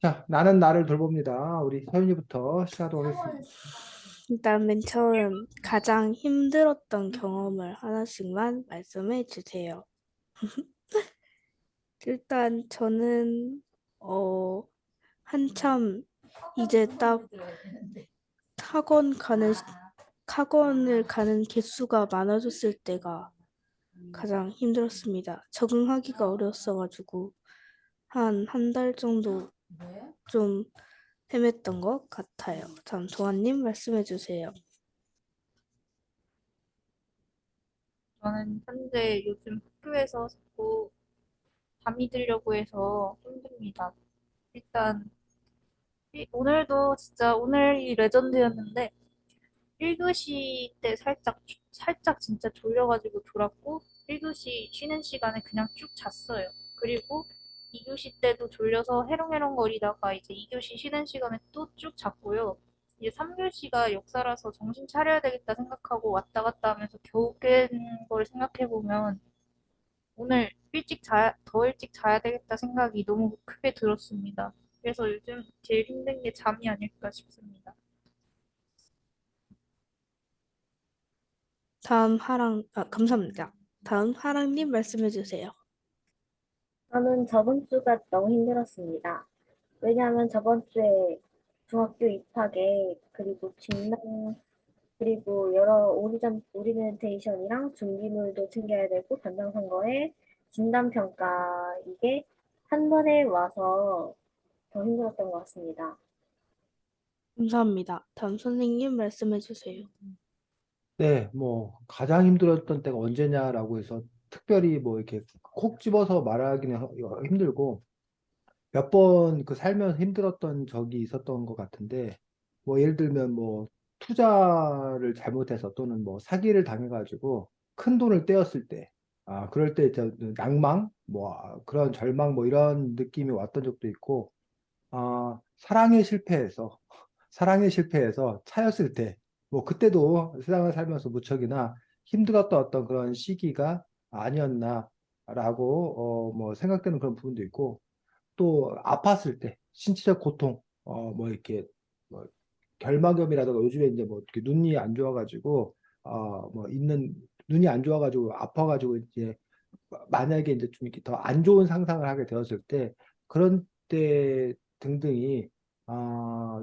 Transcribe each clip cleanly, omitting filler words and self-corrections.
자, 나는 나를 돌봅니다. 우리 서윤이부터 시작하도록 하겠습니다. 일단 맨 처음 가장 힘들었던 경험을 하나씩만 말씀해 주세요. 일단 저는 어 한참 이제 딱 학원 가는 학원을 가는 개수가 많아졌을 때가 가장 힘들었습니다. 적응하기가 어려웠어가지고 한 달 정도 좀 헤맸던 것 같아요. 다음 도아님 말씀해 주세요. 저는 현재 요즘 학교에서 자꾸 잠이 들려고 해서 힘듭니다. 일단 오늘도 진짜 오늘이 레전드였는데 1교시 때 살짝 진짜 졸려가지고 졸았고 1교시 쉬는 시간에 그냥 쭉 잤어요. 그리고 2교시 때도 졸려서 해롱해롱거리다가 이제 2교시 쉬는 시간에 또 쭉 잤고요. 이제 3교시가 역사라서 정신 차려야 되겠다 생각하고 왔다 갔다 하면서 겨우 깬 걸 생각해보면 오늘 더 일찍 자야 되겠다 생각이 너무 크게 들었습니다. 그래서 요즘 제일 힘든 게 잠이 아닐까 싶습니다. 감사합니다. 다음 하랑님 말씀해 주세요. 저는 저번 주가 너무 힘들었습니다. 왜냐하면 저번 주에 중학교 입학에 그리고 진단 그리고 여러 오리엔테이션이랑 준비물도 챙겨야 되고 단장 선거에 진단 평가 이게 한 번에 와서 더 힘들었던 것 같습니다. 감사합니다. 다음 선생님 말씀해 주세요. 네, 뭐, 가장 힘들었던 때가 언제냐라고 해서 특별히 뭐 이렇게 콕 집어서 말하기는 힘들고 몇 번 그 살면서 힘들었던 적이 있었던 것 같은데 뭐 예를 들면 뭐 투자를 잘못해서 또는 뭐 사기를 당해가지고 큰 돈을 떼었을 때, 그럴 때 저 낭망, 뭐 그런 절망 뭐 이런 느낌이 왔던 적도 있고 사랑에 실패해서, 사랑에 실패해서 차였을 때, 뭐, 그때도 세상을 살면서 무척이나 힘들었던 어떤 그런 시기가 아니었나라고, 뭐, 생각되는 그런 부분도 있고, 또 아팠을 때, 신체적 고통, 뭐, 이렇게, 뭐, 결막염이라든가 요즘에 이제 뭐, 이렇게 눈이 안 좋아가지고, 뭐, 눈이 안 좋아가지고, 아파가지고 이제 만약에 이제 좀 이렇게 더 안 좋은 상상을 하게 되었을 때 그런 때 등등이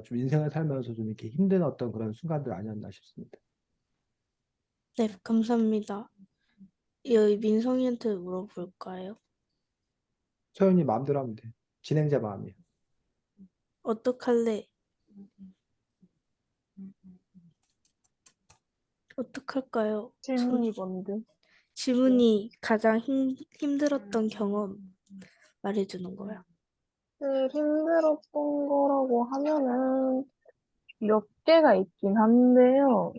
좀 인생을 살면서 좀 이렇게 힘든 어떤 그런 순간들 아니었나 싶습니다. 네, 감사합니다. 여기 민성이한테 물어볼까요? 소연이 마음대로 하면 돼. 진행자 마음이야. 어떡할래? 어떡할까요? 질문이 뭔데? 지문이 가장 힘들었던 경험 말해주는 거야. 제일 힘들었던 거라고 하면은 몇 개가 있긴 한데요.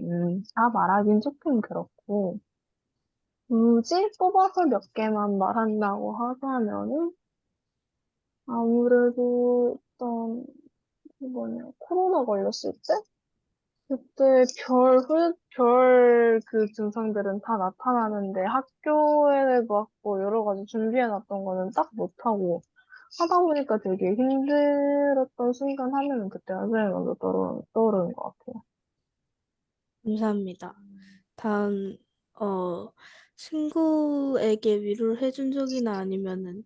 다 말하긴 조금 그렇고, 굳이 뽑아서 몇 개만 말한다고 하자면은, 아무래도 일단, 코로나 걸렸을 때? 그때 별 그 증상들은 다 나타나는데 학교에도 왔고 여러 가지 준비해놨던 거는 딱 못하고 하다 보니까 되게 힘들었던 순간 하면은 그때 선생님 먼저 떠오르는 것 같아요. 감사합니다. 다음, 어, 친구에게 위로를 해준 적이나 아니면은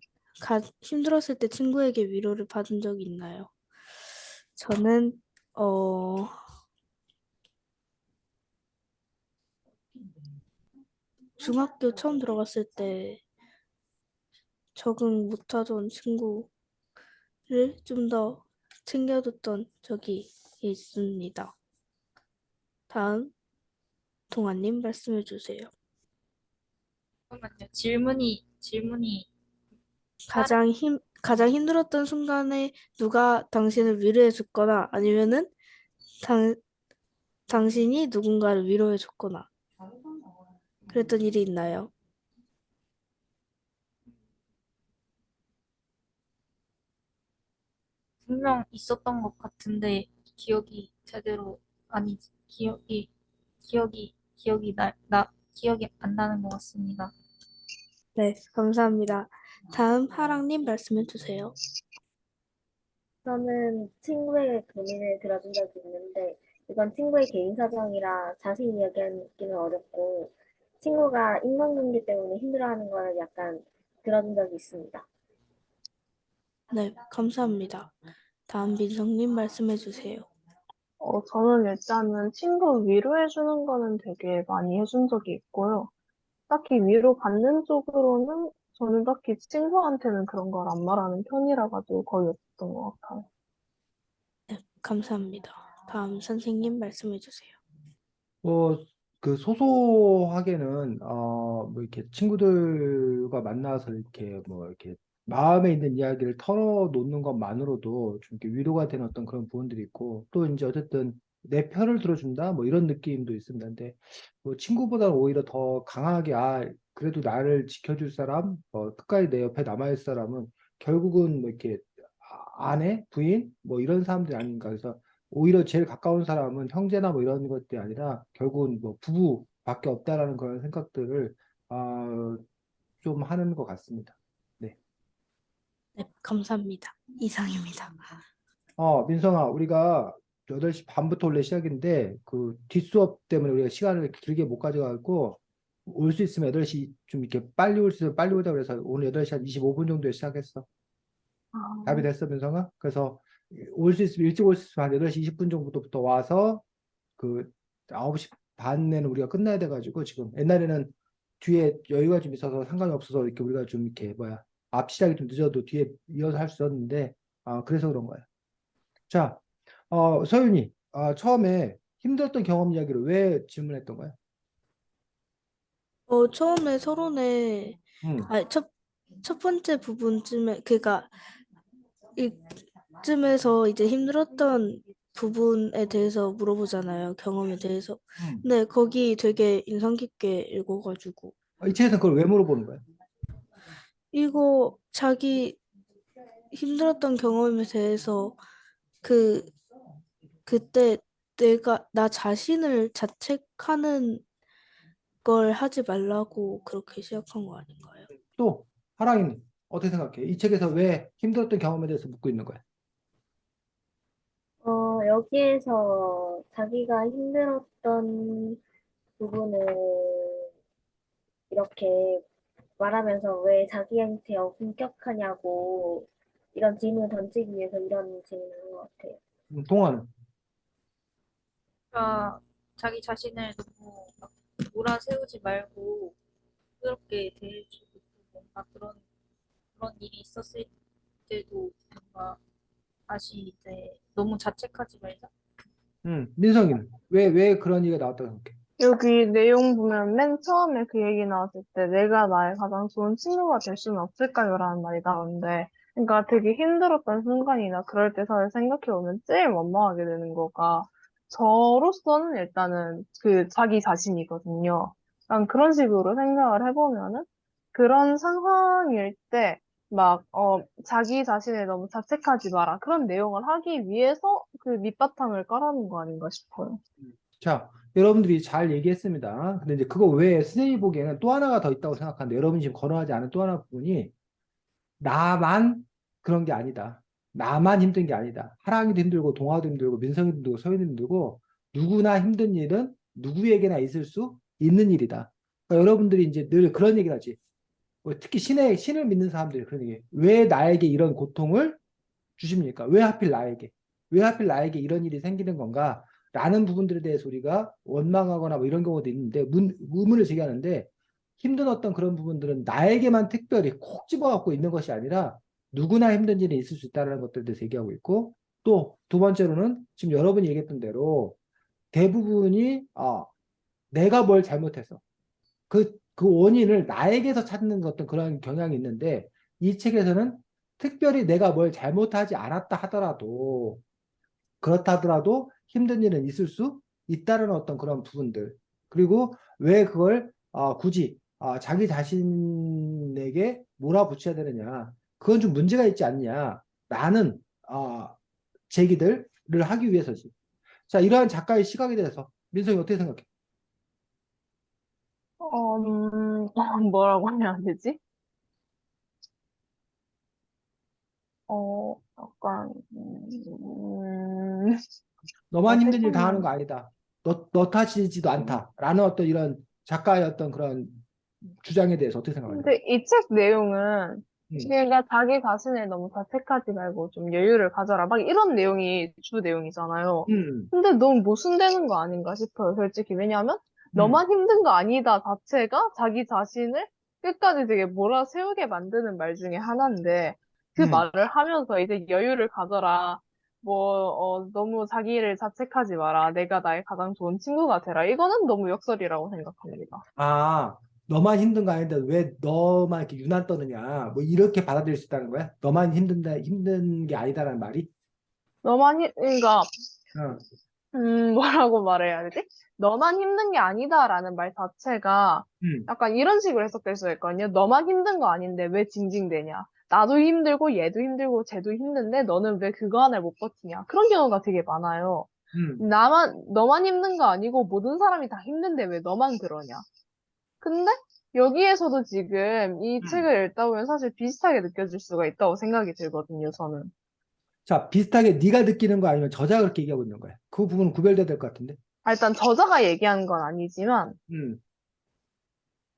힘들었을 때 친구에게 위로를 받은 적이 있나요? 저는, 어, 중학교 처음 들어갔을 때 적응 못하던 친구를 좀 더 챙겨줬던 적이 있습니다. 다음, 동아님 말씀해 주세요. 잠깐만요. 질문이 다른 가장 힘들었던 순간에 누가 당신을 위로해 줬거나 아니면은 당, 당신이 누군가를 위로해 줬거나 그랬던 일이 있나요? 분명 있었던 것 같은데 기억이 제대로 아니 기억이 안 나는 것 같습니다. 네, 감사합니다. 다음 하랑님 말씀해 주세요. 저는 친구의 고민을 들어준 적이 있는데, 이건 친구의 개인 사정이라 자세히 이야기하기는 어렵고, 친구가 인간관계 때문에 힘들어하는 거를 약간 들어준 적이 있습니다. 네, 감사합니다. 다음 민성님 말씀해 주세요. 저는 일단은 친구 위로해주는 거는 되게 많이 해준 적이 있고요. 딱히 위로받는 쪽으로는 저는 딱히 친구한테는 그런 걸 안 말하는 편이라 가지고 거의 없었던 것 같아요. 네, 감사합니다. 다음 선생님 말씀해 주세요. 뭐, 그 소소하게는, 뭐 이렇게 친구들과 만나서 이렇게 뭐 이렇게 마음에 있는 이야기를 털어놓는 것만으로도 좀 이렇게 위로가 되는 어떤 그런 부분들이 있고, 또 이제 어쨌든 내 편을 들어준다, 뭐 이런 느낌도 있습니다. 근데 뭐 친구보다는 오히려 더 강하게, 그래도 나를 지켜줄 사람, 끝까지 내 옆에 남아있을 사람은 결국은 뭐 이렇게 아내, 부인, 뭐 이런 사람들이 아닌가. 그래서 오히려 제일 가까운 사람은 형제나 뭐 이런 것들이 아니라 결국은 뭐 부부밖에 없다라는 그런 생각들을 좀 하는 것 같습니다. 네. 네, 감사합니다. 이상입니다. 민성아, 우리가 8시 반부터 원래 시작인데 그 뒷수업 때문에 우리가 시간을 길게 못 가져가고 올 수 있으면 8시 좀 이렇게 빨리 올 수 있으면 빨리 오자 그래서 오늘 8시 한 25분 정도에 시작했어. 답이 아, 됐어, 민성아? 그래서 올 수 있으면 일찍 올 수 있으면 한 8시 20분 정도부터 와서 그 9시 반에는 우리가 끝나야 돼가지고 지금 옛날에는 뒤에 여유가 좀 있어서 상관이 없어서 이렇게 우리가 좀 이렇게 앞 시작이 좀 늦어도 뒤에 이어서 할 수 있었는데 그래서 그런 거야. 자, 서윤이 처음에 힘들었던 경험 이야기를 왜 질문했던 거야? 처음에 서론에 응, 첫 번째 부분쯤에 그니까 이쯤에서 이제 힘들었던 부분에 대해서 물어보잖아요. 경험에 대해서. 응. 네, 거기 되게 인상 깊게 읽어가지고 이 책에서 그걸 왜 물어보는 거야? 이거 자기 힘들었던 경험에 대해서 그 그때 내가 나 자신을 자책하는 걸 하지 말라고 그렇게 시작한 거 아닌가요? 또 하랑이는 어떻게 생각해? 이 책에서 왜 힘들었던 경험에 대해서 묻고 있는 거야? 여기에서 자기가 힘들었던 부분을 이렇게 말하면서 왜 자기한테 엄격하냐고 이런 질문을 던지기 위해서 이런 질문을 한 것 같아요. 동화는? 그러니까 자기 자신을 너무 막 몰아세우지 말고 부드럽게 대해주고 뭔가 그런 일이 있었을 때도 뭔가 다시 이제 너무 자책하지 말자. 민성이는 왜 그런 얘기가 나왔다고 생각해? 여기 내용 보면 맨 처음에 그 얘기 나왔을 때 내가 나의 가장 좋은 친구가 될 수는 없을까요? 라는 말이 나오는데 그러니까 되게 힘들었던 순간이나 그럴 때 사실 생각해보면 제일 원망하게 되는 거가 저로서는 일단은 그 자기 자신이거든요. 난 그런 식으로 생각을 해보면은 그런 상황일 때 막, 자기 자신을 너무 자책하지 마라. 그런 내용을 하기 위해서 그 밑바탕을 깔아놓은 거 아닌가 싶어요. 자, 여러분들이 잘 얘기했습니다. 근데 이제 그거 외에 선생님이 보기에는 또 하나가 더 있다고 생각하는데 여러분이 지금 거론하지 않은 또 하나 부분이 나만 그런 게 아니다. 나만 힘든 게 아니다. 하랑이도 힘들고 동화도 힘들고 민성이도 힘들고 서윤이도 힘들고 누구나 힘든 일은 누구에게나 있을 수 있는 일이다. 그러니까 여러분들이 이제 늘 그런 얘기를 하지. 특히 신을 믿는 사람들이 그런 얘기. 왜 나에게 이런 고통을 주십니까? 왜 하필 나에게? 왜 하필 나에게 이런 일이 생기는 건가? 라는 부분들에 대해서 우리가 원망하거나 뭐 이런 경우도 있는데 의문을 제기하는데 힘든 어떤 그런 부분들은 나에게만 특별히 콕 집어갖고 있는 것이 아니라 누구나 힘든 일이 있을 수 있다는 것들에 대해서 얘기하고 있고 또 두 번째로는 지금 여러분이 얘기했던 대로 대부분이 내가 뭘 잘못해서 그 원인을 나에게서 찾는 어떤 그런 경향이 있는데 이 책에서는 특별히 내가 뭘 잘못하지 않았다 하더라도 그렇다 하더라도 힘든 일은 있을 수 있다는 어떤 그런 부분들 그리고 왜 그걸 굳이 자기 자신에게 몰아붙여야 되느냐 그건 좀 문제가 있지 않냐라는 제기들을 하기 위해서지. 자, 이러한 작가의 시각에 대해서 민성이 어떻게 생각해? 뭐라고 해야 되지? 어, 약간, 너만 힘든 일 당하는 거 어색함만. 아니다. 너 탓이지도 않다. 라는 어떤 이런 작가의 어떤 그런 주장에 대해서 어떻게 생각하냐? 근데 이 책 내용은 음, 그러니까 자기 자신을 너무 자책하지 말고 좀 여유를 가져라. 막 이런 내용이 주 내용이잖아요. 음, 근데 너무 모순되는 거 아닌가 싶어요, 솔직히. 왜냐하면 음, 너만 힘든 거 아니다 자체가 자기 자신을 끝까지 되게 몰아세우게 만드는 말 중에 하나인데 그 음. 말을 하면서 이제 여유를 가져라. 너무 자기를 자책하지 마라. 내가 나의 가장 좋은 친구가 되라. 이거는 너무 역설이라고 생각합니다. 아, 너만 힘든 거 아닌데 왜 너만 이렇게 유난 떠느냐? 뭐 이렇게 받아들일 수 있다는 거야? 너만 힘든 게 아니다라는 말이? 그러니까 어, 뭐라고 말해야 되지? 너만 힘든 게 아니다라는 말 자체가 음, 약간 이런 식으로 해석될 수 있거든요. 너만 힘든 거 아닌데 왜 징징대냐? 나도 힘들고 얘도 힘들고 쟤도 힘든데 너는 왜 그거 하나를 못 버티냐? 그런 경우가 되게 많아요. 음, 너만 힘든 거 아니고 모든 사람이 다 힘든데 왜 너만 그러냐? 근데 여기에서도 지금 이 음. 책을 읽다 보면 사실 비슷하게 느껴질 수가 있다고 생각이 들거든요, 저는. 자, 비슷하게 네가 느끼는 거 아니면 저자가 그렇게 얘기하고 있는 거야. 그 부분은 구별돼야 될 것 같은데. 일단 저자가 얘기하는 건 아니지만 음,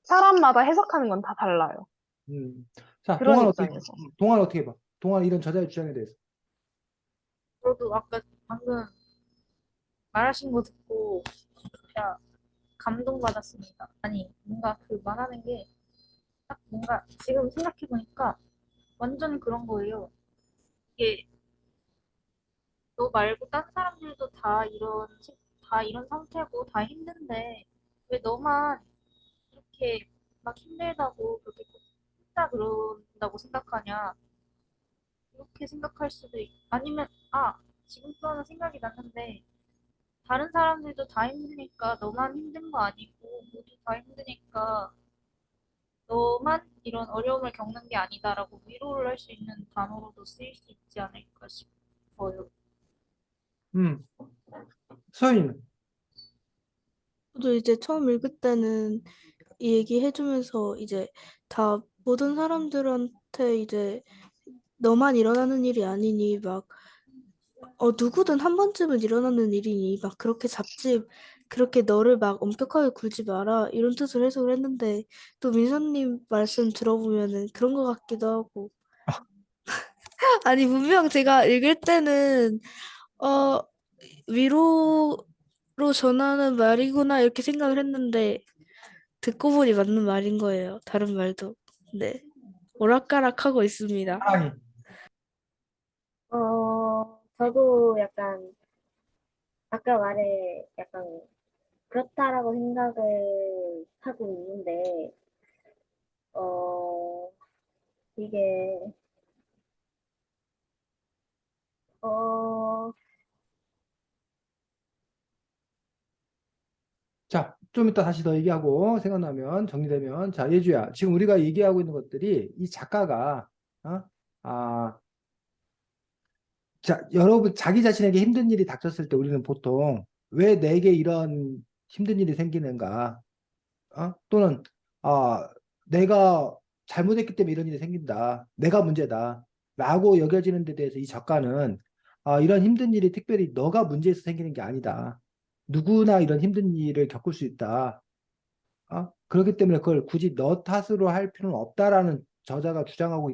사람마다 해석하는 건 다 달라요. 자, 그런 입장에서. 동안 어떻게 봐? 동안 이런 저자의 주장에 대해서. 저도 아까 방금 말하신 거 듣고 진짜 감동받았습니다. 아니, 뭔가 그 말하는 게 딱 뭔가 지금 생각해보니까 완전 그런 거예요. 이게 너 말고 딴 사람들도 다 이런 상태고 다 힘든데 왜 너만 이렇게 막 힘들다고 그렇게 혼자 그런다고 생각하냐? 이렇게 생각할 수도 아니면 지금 또 하나 생각이 났는데 다른 사람들도 다 힘드니까 너만 힘든 거 아니고 모두 다 힘드니까 너만 이런 어려움을 겪는 게 아니다라고 위로를 할 수 있는 단어로도 쓰일 수 있지 않을까 싶어요. 음, 서윤이는. 저도 이제 처음 읽을 때는 이 얘기 해주면서 이제 다 모든 사람들한테 이제 너만 일어나는 일이 아니니 막 누구든 한 번쯤은 일어나는 일이니 막 그렇게 너를 막 엄격하게 굴지 마라 이런 뜻으로 해석을 했는데 또 민서님 말씀 들어보면은 그런 것 같기도 하고 아니 분명 제가 읽을 때는 어 위로로 전하는 말이구나 이렇게 생각을 했는데 듣고 보니 맞는 말인 거예요. 다른 말도. 네. 오락가락하고 있습니다. 사랑이. 저도 약간 아까 말에 약간 그렇다라고 생각을 하고 있는데, 어, 이게, 어, 자, 좀 이따 다시 더 얘기하고 생각나면 정리되면 자, 예주야. 지금 우리가 얘기하고 있는 것들이 이 작가가 어? 아, 자, 여러분 자기 자신에게 힘든 일이 닥쳤을 때 우리는 보통 왜 내게 이런 힘든 일이 생기는가? 또는 아, 내가 잘못했기 때문에 이런 일이 생긴다. 내가 문제다. 라고 여겨지는 데 대해서 이 작가는 이런 힘든 일이 특별히 너가 문제에서 생기는 게 아니다. 누구나 이런 힘든 일을 겪을 수 있다. 그렇기 때문에 그걸 굳이 너 탓으로 할 필요는 없다라는 저자가 주장하고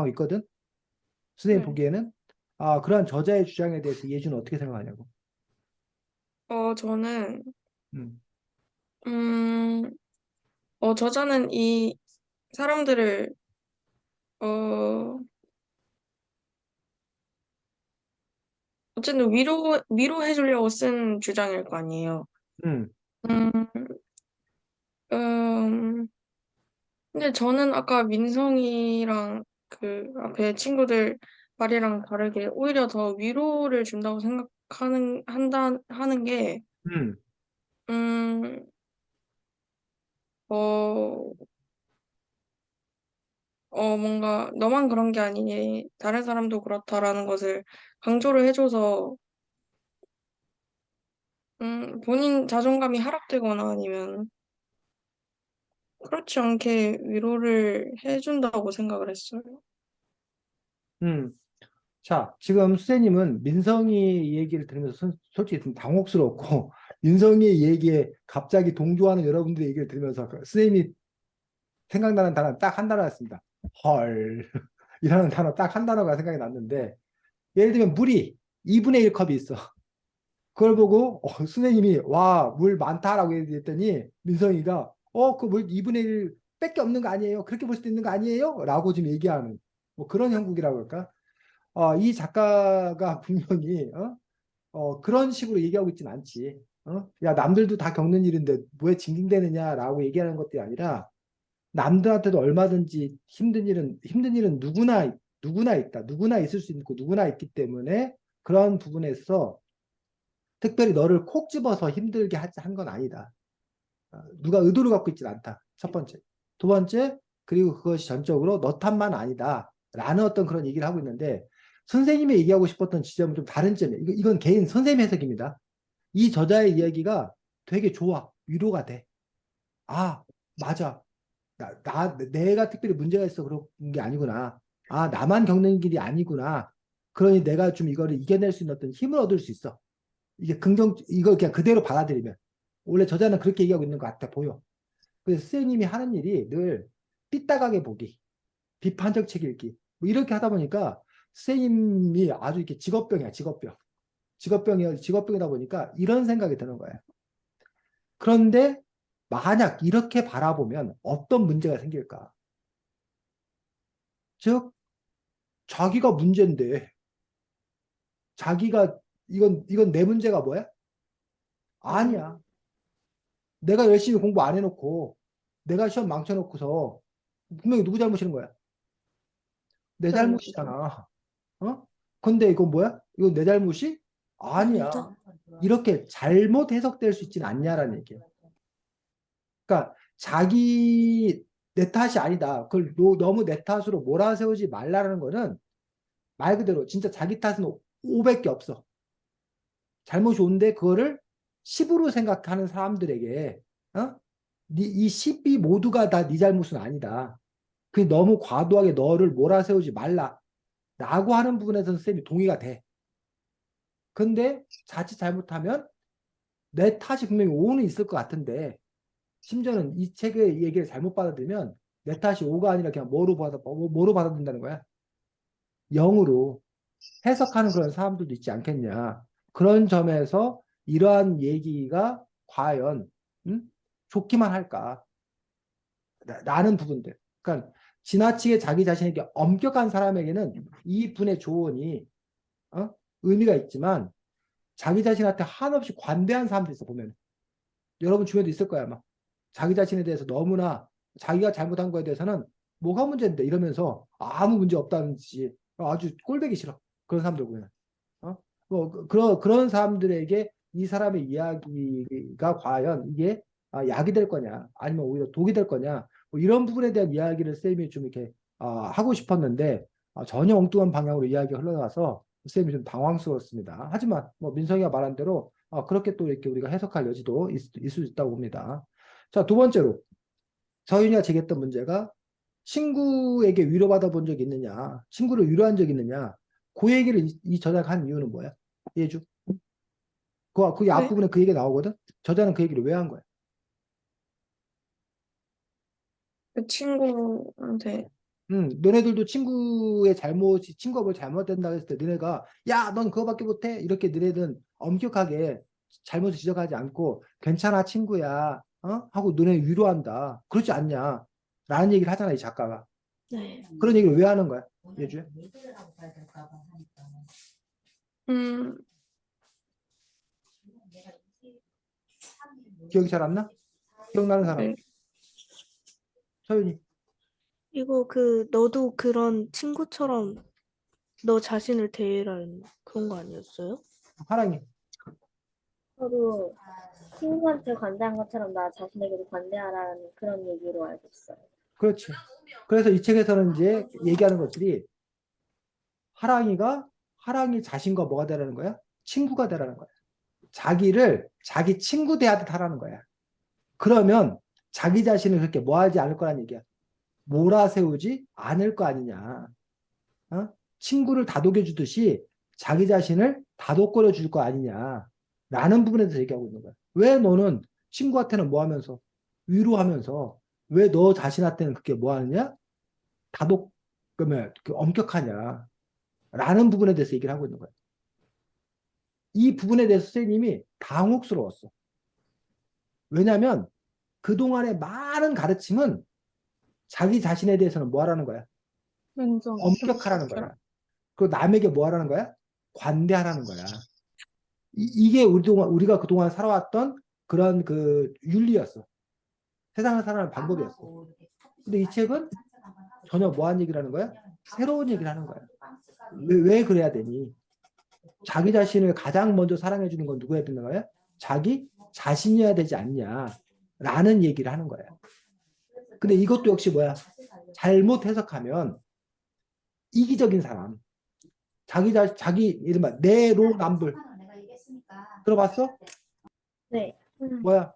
있거든. 선생님 네. 보기에는 그러한 저자의 주장에 대해서 예주는 어떻게 생각하냐고. 저는, 음, 음, 저자는 이 사람들을, 어, 어쨌든 위로해 주려고 쓴 주장일 거 아니에요. 음, 음, 음, 근데 저는 아까 민성이랑 그 앞에 친구들 말이랑 다르게 오히려 더 위로를 준다고 하는 게, 음. 음, 어, 뭔가 너만 그런 게 아니니 다른 사람도 그렇다라는 것을 강조를 해줘서 본인 자존감이 하락되거나 아니면 그렇지 않게 위로를 해준다고 생각을 했어요. 음. 자, 지금 수세님은 민성이 얘기를 들으면서 솔직히 좀 당혹스럽고, 민성이 얘기에 갑자기 동조하는 여러분들의 얘기를 들으면서 수세님이 생각나는 단어 딱 한 단어였습니다. 헐. 이라는 단어 딱 한 단어가 생각이 났는데, 예를 들면 물이 2분의 1 컵이 있어. 그걸 보고 수세님이 와, 물 많다라고 얘기했더니 민성이가 그 물 2분의 1 밖에 없는 거 아니에요? 그렇게 볼 수도 있는 거 아니에요? 라고 지금 얘기하는 뭐 그런 형국이라고 할까? 이 작가가 분명히 그런 식으로 얘기하고 있진 않지. 야, 남들도 다 겪는 일인데 왜 징징대느냐라고 얘기하는 것들이 아니라 남들한테도 얼마든지 힘든 일은 누구나 있다. 누구나 있을 수 있고 누구나 있기 때문에 그런 부분에서 특별히 너를 콕 집어서 힘들게 한 건 아니다. 누가 의도를 갖고 있진 않다. 첫 번째. 두 번째, 그리고 그것이 전적으로 너 탓만 아니다. 라는 어떤 그런 얘기를 하고 있는데, 선생님이 얘기하고 싶었던 지점은 좀 다른 점이에요. 이건 개인 선생님 해석입니다. 이 저자의 이야기가 되게 좋아. 위로가 돼. 아, 맞아. 내가 특별히 문제가 있어 그런 게 아니구나. 나만 겪는 길이 아니구나. 그러니 내가 좀 이거를 이겨낼 수 있는 어떤 힘을 얻을 수 있어. 이걸 그냥 그대로 받아들이면. 원래 저자는 그렇게 얘기하고 있는 것 같아, 보여. 그래서 선생님이 하는 일이 늘 삐딱하게 보기, 비판적 책 읽기, 뭐 이렇게 하다 보니까 선생님이 아주 이렇게 직업병이야, 직업병. 직업병이다 보니까 이런 생각이 드는 거야. 그런데 만약 이렇게 바라보면 어떤 문제가 생길까? 즉, 자기가 문제인데, 자기가, 이건 내 문제가 뭐야? 아니야. 내가 열심히 공부 안 해놓고, 내가 시험 망쳐놓고서, 분명히 누구 잘못인 거야? 내 잘못이죠. 잘못이잖아. 근데 이건 뭐야? 이건 내 잘못이? 아니야. 아니다. 이렇게 잘못 해석될 수 있지는 않냐라는 얘기야. 그러니까 내 탓이 아니다. 그걸 너무 내 탓으로 몰아세우지 말라는 거는 말 그대로 진짜 자기 탓은 5밖에 없어. 잘못이 온데 그거를 10으로 생각하는 사람들에게 이 10이 모두가 다 네 잘못은 아니다. 그 너무 과도하게 너를 몰아세우지 말라. 라고 하는 부분에서는 쌤이 동의가 돼. 근데 자칫 잘못하면 내 탓이 분명히 5는 있을 것 같은데 심지어는 이 책의 얘기를 잘못 받아들이면 내 탓이 5가 아니라 그냥 뭐로 받아들인다는 거야? 0으로 해석하는 그런 사람들도 있지 않겠냐. 그런 점에서 이러한 얘기가 과연 좋기만 할까? 라는 부분들. 그러니까 지나치게 자기 자신에게 엄격한 사람에게는 이 분의 조언이 의미가 있지만 자기 자신한테 한없이 관대한 사람도 있어 보면. 여러분 주변에도 있을 거야 아마. 자기 자신에 대해서 너무나 자기가 잘못한 거에 대해서는 뭐가 문제인데 이러면서 아무 문제 없다는 듯이 아주 꼴보기 싫어. 그런 사람들 보면. 그런 사람들에게 이 사람의 이야기가 과연 이게 약이 될 거냐 아니면 오히려 독이 될 거냐 뭐 이런 부분에 대한 이야기를 쌤이 좀 이렇게 하고 싶었는데 전혀 엉뚱한 방향으로 이야기가 흘러나와서 쌤이 좀 당황스러웠습니다. 하지만 뭐 민성이가 말한 대로 그렇게 또 이렇게 우리가 해석할 여지도 있을 수 있다고 봅니다. 자, 두 번째로 서윤이가 제기했던 문제가 친구에게 위로받아 본 적이 있느냐, 친구를 위로한 적이 있느냐, 그 얘기를 이 저자가 한 이유는 뭐야? 예주. 그 네? 앞부분에 그 얘기 나오거든? 저자는 그 얘기를 왜 한 거야? 그 친구한테 너네들도 친구가 뭘 잘못된다 했을 때 너네가 야, 넌 그거밖에 못해? 이렇게 너네들은 엄격하게 잘못을 지적하지 않고 괜찮아, 친구야. 하고 너네 위로한다. 그렇지 않냐? 라는 얘기를 하잖아, 이 작가가. 네. 그런 얘기를 왜 하는 거야? 예주야? 음, 기억이 잘 안 나? 기억나는 사람? 네. 서윤이. 이거 너도 그런 친구처럼 너 자신을 대해라는 그런 거 아니었어요? 하랑이. 저도 친구한테 관대한 것처럼 나 자신에게도 관대하라는 그런 얘기로 알고 있어요. 그렇지. 그래서 이 책에서는 이제 얘기하는 것들이 하랑이 자신과 뭐가 되라는 거야? 친구가 되라는 거야. 자기를 자기 친구 대하듯 하라는 거야. 그러면 자기 자신을 그렇게 뭐하지 않을 거란 얘기야. 몰아세우지 않을 거 아니냐. 친구를 다독여주듯이 자기 자신을 다독거려 줄 거 아니냐. 라는 부분에 대해서 얘기하고 있는 거야. 왜 너는 친구한테는 뭐 하면서 위로하면서 왜 너 자신한테는 그게 뭐 하느냐? 그러면 엄격하냐? 라는 부분에 대해서 얘기를 하고 있는 거야. 이 부분에 대해서 선생님이 당혹스러웠어. 왜냐하면 그동안의 많은 가르침은 자기 자신에 대해서는 뭐 하라는 거야? 인정. 엄격하라는 거야. 그리고 남에게 뭐 하라는 거야? 관대하라는 거야. 이게 우리가 그동안 살아왔던 그런 그 윤리였어. 세상을 살아가는 방법이었어. 근데 이 책은 전혀 뭐한 얘기를 하는 거야? 새로운 얘기를 하는 거야. 왜 그래야 되니? 자기 자신을 가장 먼저 사랑해 주는 건 누구야 되는 거야? 자기 자신이어야 되지 않냐? 라는 얘기를 하는 거야. 근데 이것도 역시 뭐야? 잘못 해석하면 이기적인 사람. 자기 이른바 내로남불. 들어봤어? 네. 뭐야?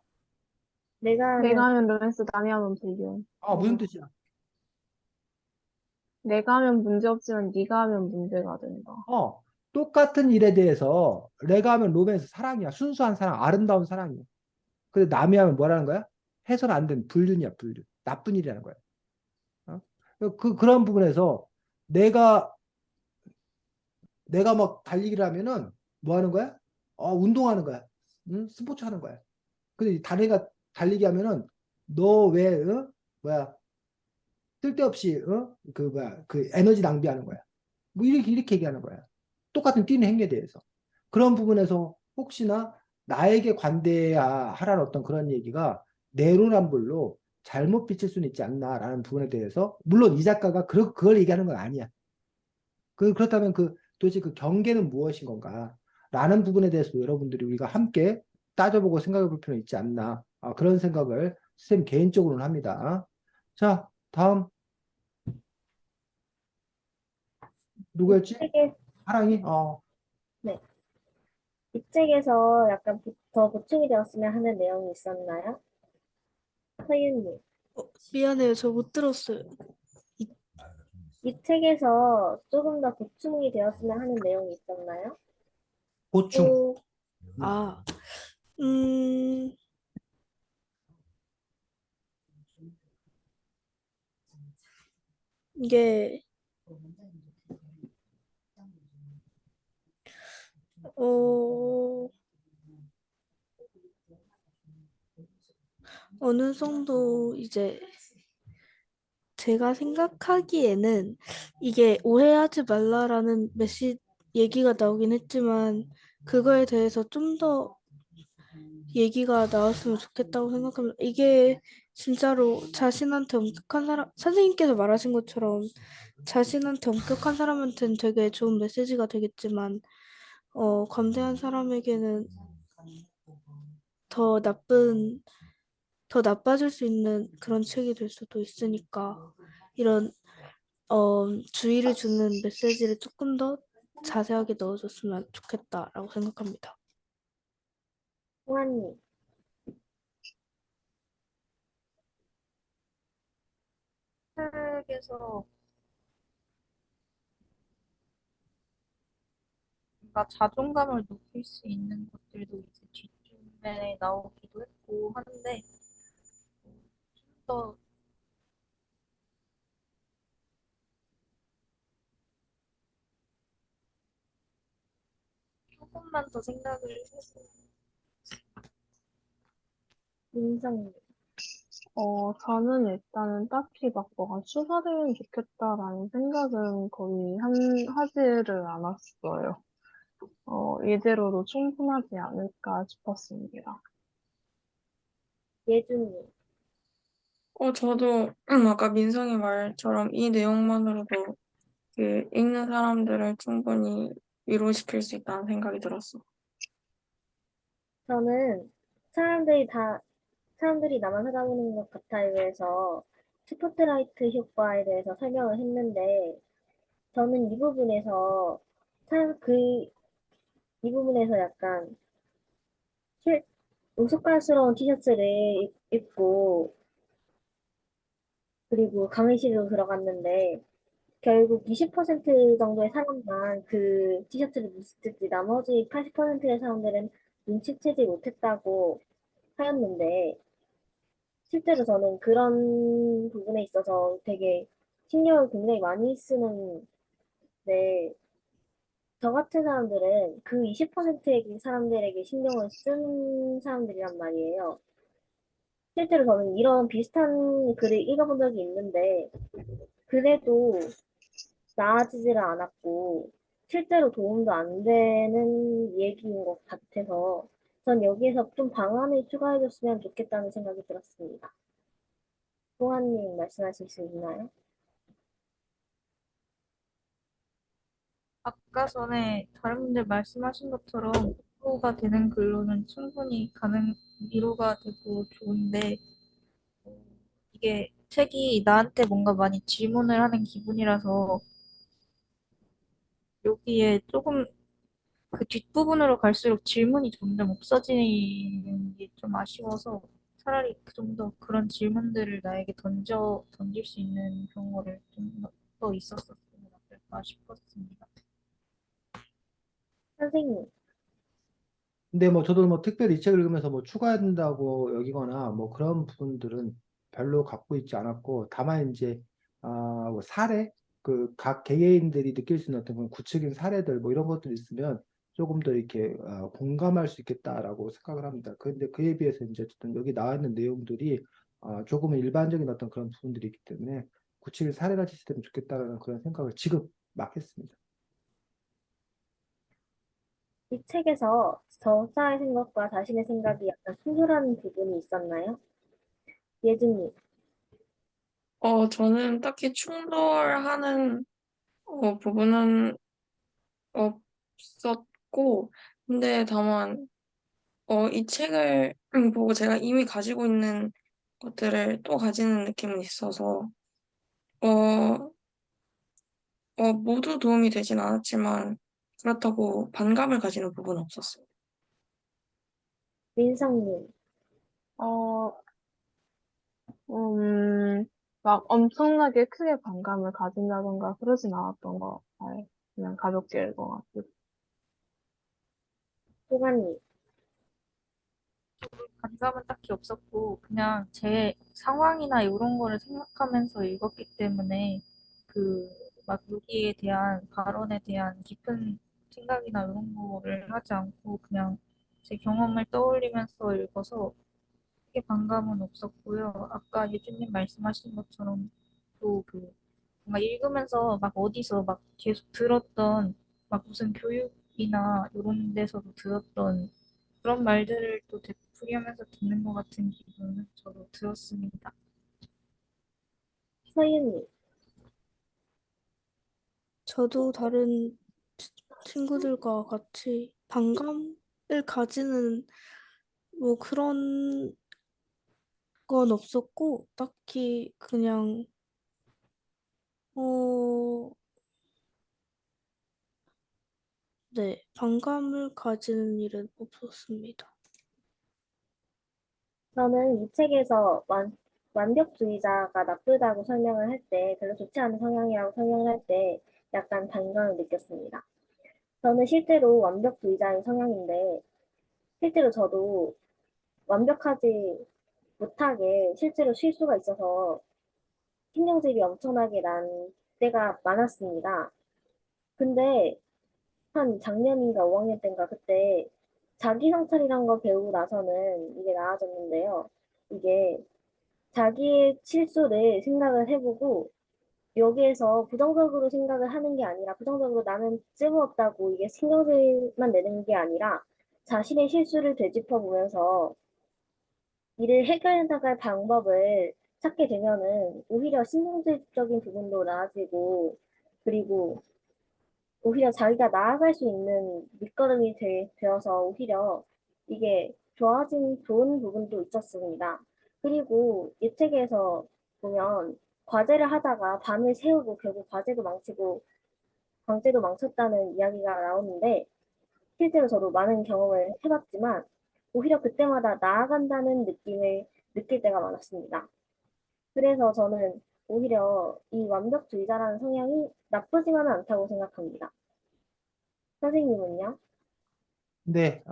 내가 내가 하면 하면 로렌스, 남이 하면 불륜. 무슨 뜻이야? 내가 하면 문제 없지만 네가 하면 문제가 된다. 똑같은 일에 대해서 내가 하면 로맨스 사랑이야. 순수한 사랑, 아름다운 사랑이야. 근데 남이 하면 뭐라는 거야? 해서는 안 된 불륜이야, 불륜. 나쁜 일이라는 거야. 어? 그런 부분에서 내가 막 달리기를 하면은 뭐 하는 거야? 운동하는 거야. 응? 스포츠 하는 거야. 근데 다른 애가 달리기 하면은 너 왜, 뭐야, 쓸데없이, 그 에너지 낭비하는 거야. 뭐 이렇게 얘기하는 거야. 똑같은 뛰는 행위에 대해서. 그런 부분에서 혹시나 나에게 관대하라는 어떤 그런 얘기가 내로남불로 잘못 비칠 수는 있지 않나라는 부분에 대해서 물론 이 작가가 그걸 얘기하는 건 아니야. 그렇다면 도대체 그 경계는 무엇인 건가? 라는 부분에 대해서 여러분들이 우리가 함께 따져보고 생각해 볼 필요는 있지 않나. 그런 생각을 선생님 개인적으로는 합니다. 자, 다음 누구였지? 책에, 하랑이? 네. 이 책에서 약간 더 보충이 되었으면 하는 내용이 있었나요? 서윤님. 미안해요. 저 못 들었어요. 이 책에서 조금 더 보충이 되었으면 하는 내용이 있었나요? 보충. 아, 음, 이게, 어, 어느 정도 이제 제가 생각하기에는 이게 오해하지 말라라는 얘기가 나오긴 했지만 그거에 대해서 좀 더 얘기가 나왔으면 좋겠다고 생각합니다. 이게 진짜로 자신한테 엄격한 사람, 선생님께서 말하신 것처럼 자신한테 엄격한 사람한테는 되게 좋은 메시지가 되겠지만, 관대한 사람에게는 더 나쁜, 더 나빠질 수 있는 그런 책이 될 수도 있으니까, 이런, 주의를 주는 메시지를 조금 더 자세하게 넣어줬으면 좋겠다라고 생각합니다. 홍아님. 책에서 뭔가 자존감을 높일 수 있는 것들도 이제 뒷면에 나오기도 했고 하는데 좀 더 조금만 더 생각을 해서 민성님. 저는 일단은 딱히 막 뭐가 추가되면 좋겠다라는 생각은 거의 하지를 않았어요. 이대로도 충분하지 않을까 싶었습니다. 예준님. 저도 아까 민성이 말처럼 이 내용만으로도 그 읽는 사람들을 충분히 위로시킬 수 있다는 생각이 들었어. 저는 사람들이 나만 쳐다보는 것 같아요. 해서 스포트라이트 효과에 대해서 설명을 했는데, 저는 사- 그, 이 부분에서 약간 실- 우스꽝스러운 티셔츠를 입고, 그리고 강의실로 들어갔는데, 결국 20% 정도의 사람만 그 티셔츠를 눈치챘지 나머지 80%의 사람들은 눈치채지 못했다고 하였는데 실제로 저는 그런 부분에 있어서 되게 신경을 굉장히 많이 쓰는데 저 같은 사람들은 그 20%의 사람들에게 신경을 쓴 사람들이란 말이에요. 실제로 저는 이런 비슷한 글을 읽어본 적이 있는데 그래도 나아지지를 않았고 실제로 도움도 안 되는 얘기인 것 같아서 전 여기에서 좀 방안을 추가해줬으면 좋겠다는 생각이 들었습니다. 소아님 말씀하실 수 있나요? 아까 전에 다른 분들 말씀하신 것처럼 위로가 되는 글로는 충분히 위로가 되고 좋은데 어, 이게 책이 나한테 뭔가 많이 질문을 하는 기분이라서 여기에 조금 그 뒷부분으로 갈수록 질문이 점점 없어지는 게 좀 아쉬워서 차라리 좀 더 그런 질문들을 나에게 던질 수 있는 경우를 좀 더 있었으면 어떨까 싶었습니다. 선생님, 근데 뭐 저도 뭐 특별히 이 책을 읽으면서 뭐 추가해야 된다고 여기거나 뭐 그런 부분들은 별로 갖고 있지 않았고 다만 이제 뭐 사례 그 각 개개인들이 느낄 수 있는 어떤 그런 구체적인 사례들 뭐 이런 것들 있으면 조금 더 이렇게 공감할 수 있겠다라고 생각을 합니다. 그런데 그에 비해서 이제 어쨌든 여기 나와 있는 내용들이 조금은 일반적인 어떤 그런 부분들이 있기 때문에 구체적인 사례가 제시되면 좋겠다라는 그런 생각을 지금 막 했습니다. 이 책에서 저자의 생각과 자신의 생각이 약간 충돌하는 부분이 있었나요? 예준님, 저는 딱히 충돌하는 부분은 없었고, 근데 다만 이 책을 보고 제가 이미 가지고 있는 것들을 또 가지는 느낌은 있어서 어, 모두 도움이 되진 않았지만 그렇다고 반감을 가지는 부분은 없었어요. 민성님, 어, 음, 막 엄청나게 크게 반감을 가진다던가 그러진 않았던 것 같아요. 그냥 가볍게 읽어가지고. 소가님, 반감은 딱히 없었고 그냥 제 상황이나 이런 거를 생각하면서 읽었기 때문에 그 막 여기에 대한 발언에 대한 깊은 생각이나 이런 거를 하지 않고 그냥 제 경험을 떠올리면서 읽어서 크게 반감은 없었고요. 아까 예주님 말씀하신 것처럼 또 그 뭔가 읽으면서 막 어디서 막 계속 들었던 막 무슨 교육이나 이런 데서도 들었던 그런 말들을 또 되풀이하면서 듣는 것 같은 기분은 저도 들었습니다. 서윤님, 저도 다른 친구들과 같이 반감을 가지는 뭐 그런 건 없었고, 딱히 그냥, 어, 네, 반감을 가지는 일은 없었습니다. 저는 이 책에서 완벽주의자가 나쁘다고 설명을 할 때, 별로 좋지 않은 성향이라고 설명을 할 때 약간 반감을 느꼈습니다. 저는 실제로 완벽주의자인 성향인데, 실제로 저도 완벽하지 못하게 실제로 실수가 있어서 신경질이 엄청나게 난 때가 많았습니다. 근데 한 작년인가 5학년 때인가 그때 자기 성찰이란 걸 배우고 나서는 이게 나아졌는데요. 이게 자기의 실수를 생각을 해보고 여기에서 부정적으로 생각을 하는 게 아니라 부정적으로 나는 쓸모없다고 이게 신경질만 내는 게 아니라 자신의 실수를 되짚어 보면서 이를 해결해 나갈 방법을 찾게 되면은 오히려 신경질적인 부분도 나아지고 그리고 오히려 자기가 나아갈 수 있는 밑거름이 되어서 오히려 이게 좋아진 좋은 부분도 있었습니다. 그리고 이 책에서 보면 과제를 하다가 밤을 새우고 결국 과제도 망치고 강제도 망쳤다는 이야기가 나오는데 실제로 저도 많은 경험을 해봤지만 오히려 그때마다 나아간다는 느낌을 느낄 때가 많았습니다. 그래서 저는 오히려 이 완벽주의자라는 성향이 나쁘지만은 않다고 생각합니다. 선생님은요? 근데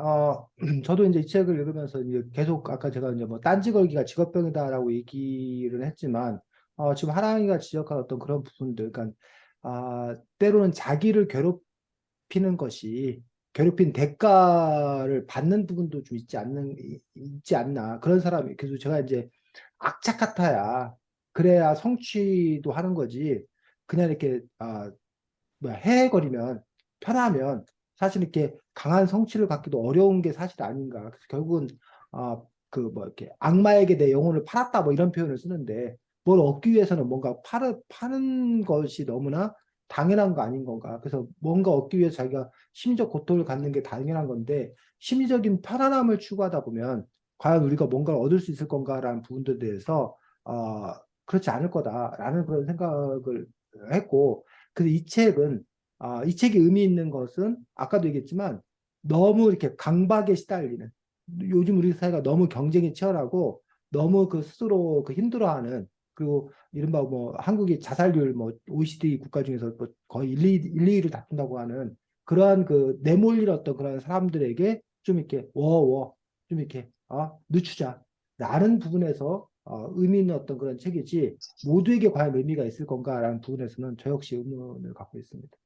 저도 이제 이 책을 읽으면서 이제 계속 아까 제가 이제 뭐 딴지 걸기가 직업병이다라고 얘기를 했지만 지금 하랑이가 지적한 어떤 그런 부분들, 그러니까 때로는 자기를 괴롭히는 것이 괴롭힌 대가를 받는 부분도 좀 있지 않나 그런 사람이. 그래서 제가 이제 악착 같아야 그래야 성취도 하는 거지. 그냥 이렇게 뭐야, 헤헤거리면 편하면 사실 이렇게 강한 성취를 갖기도 어려운 게 사실 아닌가. 그래서 결국은 그 뭐 이렇게 악마에게 내 영혼을 팔았다 뭐 이런 표현을 쓰는데 뭘 얻기 위해서는 뭔가 파는 것이 너무나 당연한 거 아닌 건가. 그래서 뭔가 얻기 위해서 자기가 심리적 고통을 갖는 게 당연한 건데 심리적인 편안함을 추구하다 보면 과연 우리가 뭔가를 얻을 수 있을 건가라는 부분들에 대해서 그렇지 않을 거다라는 그런 생각을 했고, 그래서 이 책이 의미 있는 것은 아까도 얘기했지만 너무 이렇게 강박에 시달리는, 요즘 우리 사회가 너무 경쟁이 치열하고 너무 그 스스로 그 힘들어하는, 그리고 이른바 뭐 한국이 자살률 뭐 OECD 국가 중에서 뭐 거의 1, 2위를 다툰다고 하는 그러한 그 내몰릴 어떤 그런 사람들에게 좀 이렇게 좀 이렇게 늦추자 라는 부분에서 의미 있는 어떤 그런 책이지, 모두에게 과연 의미가 있을 건가라는 부분에서는 저 역시 의문을 갖고 있습니다.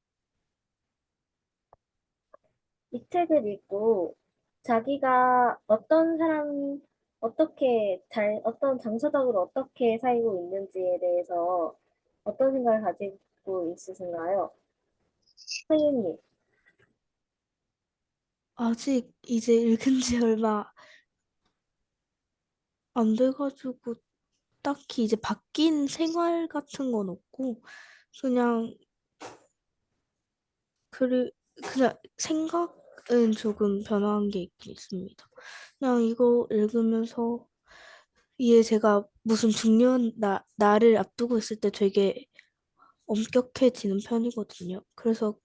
이 책을 읽고 자기가 어떤 정서적으로 어떻게 살고 있는지에 대해서 어떤 생각을 가지고 있으신가요? 선생님, 아직 이제 읽은 지 얼마 안 돼가지고 딱히 이제 바뀐 생활 같은 건 없고 그냥 그냥 생각은 조금 변한 게 있긴 있습니다. 그냥 이거 읽으면서 이게 제가 무슨 중요한 날을 앞두고 있을 때 되게 엄격해지는 편이거든요. 그래서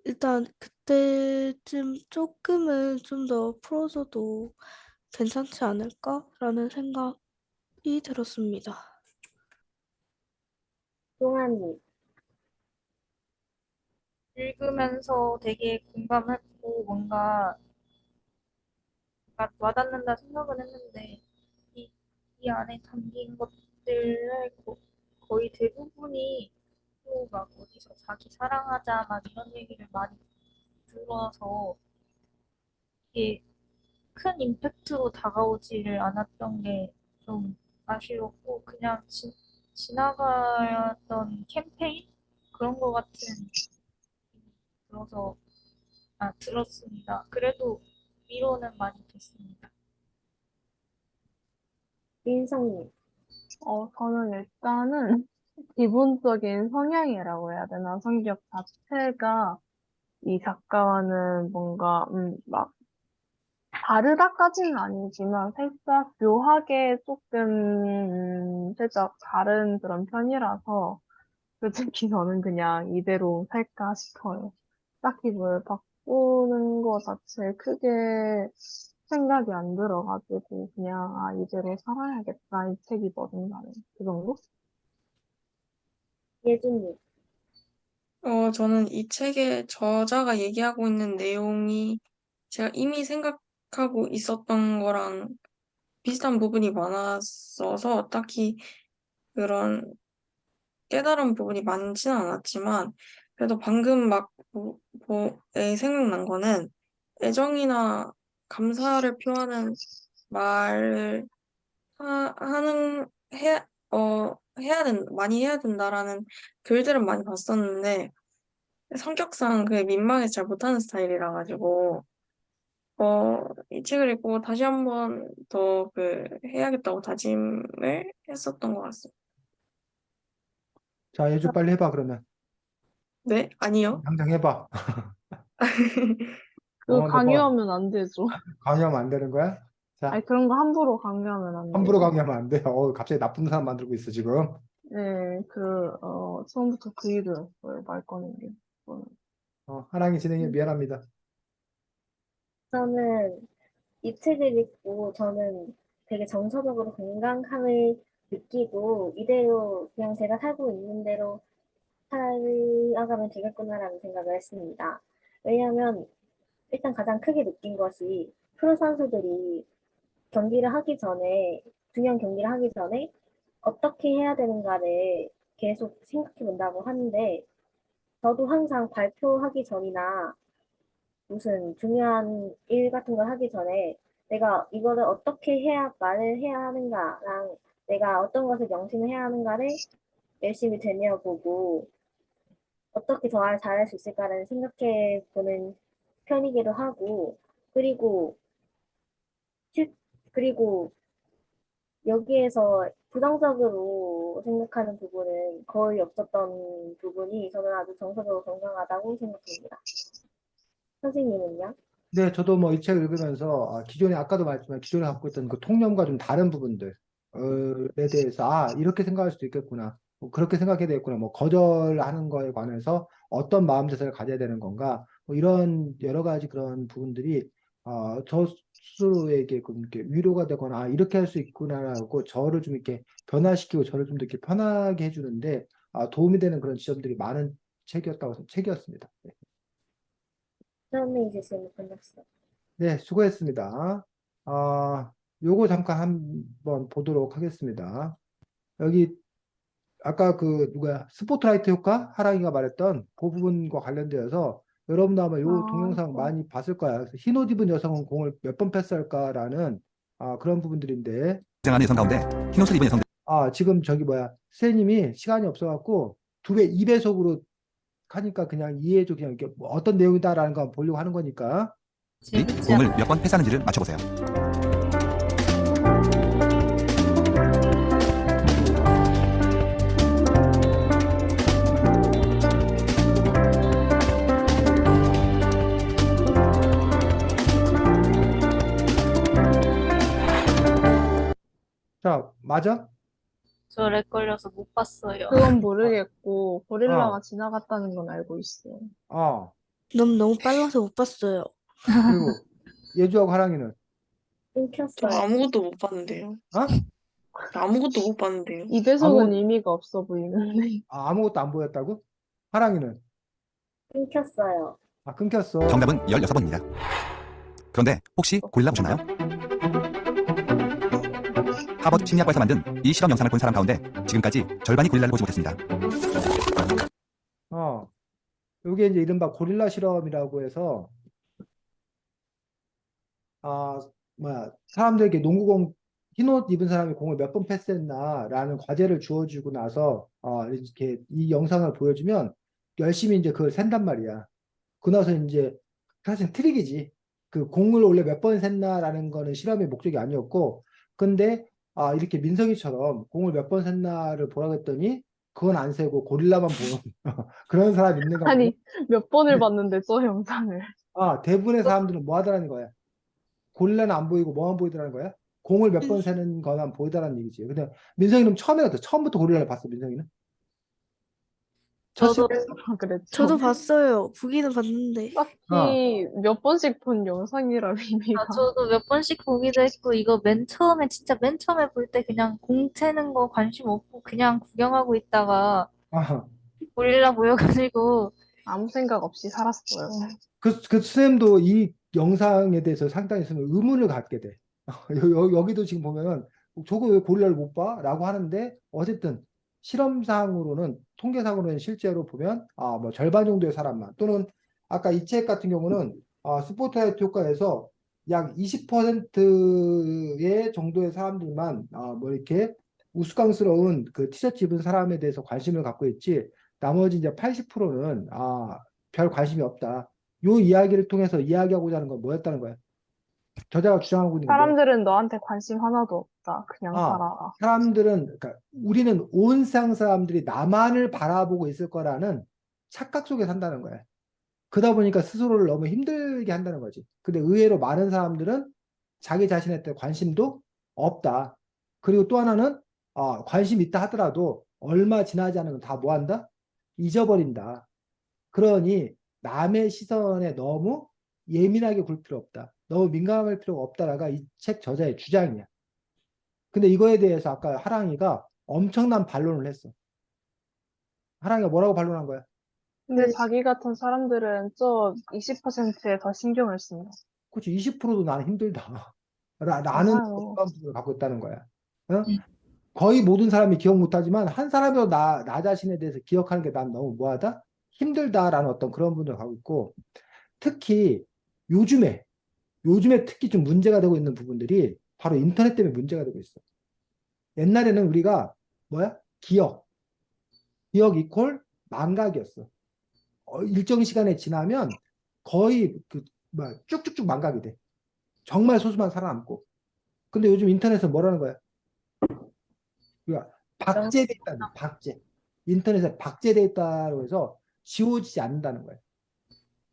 일단 그때쯤 조금은 좀 더 풀어줘도 괜찮지 않을까라는 생각이 들었습니다. 동아님, 읽으면서 되게 공감했고 뭔가 와닿는다 생각은 했는데 이, 이 안에 담긴 것들의 거의 대부분이 또 막 어디서 자기 사랑하자 막 이런 얘기를 많이 들어서 이게 큰 임팩트로 다가오지를 않았던 게 좀 아쉬웠고 그냥 지나갔던 캠페인 그런 거 같은 들어서 들었습니다. 그래도 위로는 많이 됐습니다. 민성님, 저는 일단은 기본적인 성향이라고 해야 되나? 성격 자체가 이 작가와는 뭔가, 막, 다르다까지는 아니지만 살짝 묘하게 조금, 살짝 다른 그런 편이라서 솔직히 저는 그냥 이대로 살까 싶어요. 딱히 뭘 바꾸는 거 자체에 크게 생각이 안 들어가지고 그냥 이대로 살아야겠다 이 책이거든 나는 그 정도? 예준님, 저는 이 책의 저자가 얘기하고 있는 내용이 제가 이미 생각하고 있었던 거랑 비슷한 부분이 많았어서 딱히 그런 깨달은 부분이 많지는 않았지만 그래도 방금 막 생각난 거는 애정이나 감사를 표하는 말을 하는 많이 해야 된다라는 글들은 많이 봤었는데 성격상 그게 민망해서 잘 못하는 스타일이라 가지고 이 책을 읽고 다시 한번 더 해야겠다고 다짐을 했었던 것 같습니다. 자, 예주 빨리 해봐 그러면. 네? 아니요. 당장 해봐. 그 너 강요하면 안 되죠. 강요하면 안 되는 거야? 자, 아니 그런 거 함부로 강요하면 안 함부로 되죠. 강요하면 안 돼. 갑자기 나쁜 사람 만들고 있어 지금. 네, 처음부터 그 의도였어요. 말 꺼낸 게. 저는. 하랑이 진행해 미안합니다. 저는 이 책을 읽고 저는 되게 정서적으로 건강함을 느끼고 이대로 그냥 제가 살고 있는 대로 살아가면 되겠구나라는 생각을 했습니다. 왜냐하면 일단 가장 크게 느낀 것이 프로 선수들이 경기를 하기 전에, 중요한 경기를 하기 전에 어떻게 해야 되는가를 계속 생각해 본다고 하는데, 저도 항상 발표하기 전이나 무슨 중요한 일 같은 걸 하기 전에 내가 이거를 어떻게 해야 말을 해야 하는가랑 내가 어떤 것을 명심을 해야 하는가를 열심히 되뇌어보고 어떻게 더 잘할 수 있을까를 생각해 보는 편이기도 하고, 그리고 실- 그리고 여기에서 부정적으로 생각하는 부분은 거의 없었던 부분이 저는 아주 정서적으로 건강하다고 생각합니다. 선생님은요? 네, 저도 뭐 이 책을 읽으면서 기존에 아까도 말했지만 기존에 갖고 있던 그 통념과 좀 다른 부분들에 대해서 이렇게 생각할 수도 있겠구나. 뭐 그렇게 생각해야 되겠구나. 뭐 거절하는 거에 관해서 어떤 마음 자세를 가져야 되는 건가. 뭐 이런 여러 가지 그런 부분들이 저 스스로에게 좀 이렇게 위로가 되거나 이렇게 할 수 있구나라고 저를 좀 이렇게 변화시키고 저를 좀 더 이렇게 편하게 해주는데 도움이 되는 그런 지점들이 많은 책이었습니다. 네. 저는 이제 질문 끝났어요. 네, 수고했습니다. 요거 잠깐 한번 보도록 하겠습니다. 여기 아까 그 누구야 스포트라이트 효과 하랑이가 말했던 그 부분과 관련되어서 여러분도 아마 요 동영상 이거. 많이 봤을 거야. 그래서 흰 옷 입은 여성은 공을 몇 번 패스할까라는 그런 부분들인데 등장하는 여성 가운데 흰옷을 입은 여성들 지금 저기 뭐야 선생님이 시간이 없어갖고 2배속으로 하니까 그냥 이해해줘 그냥 이렇게 뭐 어떤 내용이다라는 거 보려고 하는 거니까. 이 재밌지 공을 몇 번 패스하는지를 맞춰보세요. 자, 맞아? 저렉 걸려서 못 봤어요. 그건 모르겠고, 아, 고릴라가 지나갔다는 건 알고 있어. 너무 빨라서 못 봤어요. 그리고 예주하고 하랑이는 저 끊겼어요. 아무것도 못 봤는데요. 어? 저 아무것도 못 봤는데요. 2배속은 아무 의미가 없어 보이는데. 아무것도 안 보였다고? 하랑이는 끊겼어요. 끊겼어. 정답은 16번입니다. 그런데 혹시 고릴라 보셨나요? 하버드 심리학과에서 만든 이 실험 영상을 본 사람 가운데 지금까지 절반이 고릴라를 보지 못했습니다. 요게 이제 이른바 고릴라 실험이라고 해서 사람들에게 농구공 흰옷 입은 사람이 공을 몇 번 패스했나라는 과제를 주어주고 나서 이렇게 이 영상을 보여주면 열심히 이제 그걸 샌단 말이야. 그 나서 이제 사실 트릭이지. 그 공을 원래 몇 번 샜나라는 거는 실험의 목적이 아니었고, 근데 이렇게 민성이처럼 공을 몇 번 샜나를 보라고 했더니 그건 안 세고 고릴라만 보는 그런 사람 있는가 보네. 아니, 몇 번을 봤는데, 저 영상을. 대부분의 사람들은 뭐 하더라는 거야. 고릴라는 안 보이고 뭐만 보이더라는 거야. 공을 몇 음, 번 세는 거만 보이더라는 얘기지. 근데 민성이는 처음부터 고릴라를 봤어. 민성이는 첫 저도 시간에서. 그랬죠. 저도 봤어요. 보기는 봤는데. 딱히 몇 번씩 본 영상이라 의미가. 저도 몇 번씩 보기도 했고 이거 진짜 맨 처음에 볼 때 그냥 공 채는 거 관심 없고 그냥 구경하고 있다가 아, 고릴라 보여가지고 아무 생각 없이 살았어요. 그 쌤도 이 영상에 대해서 상당히 좀 의문을 갖게 돼. 여기도 지금 보면은 저거 왜 고릴라를 못 봐? 라고 하는데 어쨌든 실험상으로는 통계상으로는 실제로 보면 뭐 절반 정도의 사람만 또는 아까 이 책 같은 경우는 스포트라이트 효과에서 약 20%의 정도의 사람들만 뭐 이렇게 우스꽝스러운 그 티셔츠 입은 사람에 대해서 관심을 갖고 있지 나머지 이제 80%는 별 관심이 없다. 요 이야기를 통해서 이야기하고자 하는 건 뭐였다는 거야? 저자가 주장하고 있는 건데, 사람들은 너한테 관심 하나도 없다. 그냥 아, 살아. 그러니까 우리는 온 세상 사람들이 나만을 바라보고 있을 거라는 착각 속에 산다는 거야. 그러다 보니까 스스로를 너무 힘들게 한다는 거지. 근데 의외로 많은 사람들은 자기 자신에 대한 관심도 없다. 그리고 또 하나는 관심 있다 하더라도 얼마 지나지 않으면 다 뭐 한다? 잊어버린다. 그러니 남의 시선에 너무 예민하게 굴 필요 없다. 너무 민감할 필요가 없다라가 이 책 저자의 주장이야. 근데 이거에 대해서 아까 하랑이가 엄청난 반론을 했어. 하랑이가 뭐라고 반론한 거야? 근데 그 자기 같은 사람들은 저 20%에 더 신경을 씁니다. 그렇지, 20%도 나는 힘들다. 나는 맞아요. 그런 부분을 갖고 있다는 거야. 어? 네. 거의 모든 사람이 기억 못하지만 한 사람이라도 나 자신에 대해서 기억하는 게 난 너무 뭐하다? 힘들다라는 어떤 그런 부분을 갖고 있고, 특히 요즘에 특히 좀 문제가 되고 있는 부분들이 바로 인터넷 때문에 문제가 되고 있어. 옛날에는 우리가 뭐야? 기억 이퀄 망각이었어. 일정 시간에 지나면 거의 쭉쭉쭉 망각이 돼. 정말 소수만 살아남고. 근데 요즘 인터넷은 뭐라는 거야? 그러니까 박제돼 있다는 거야. 박제. 인터넷에 박제돼 있다고 해서 지워지지 않는다는 거야.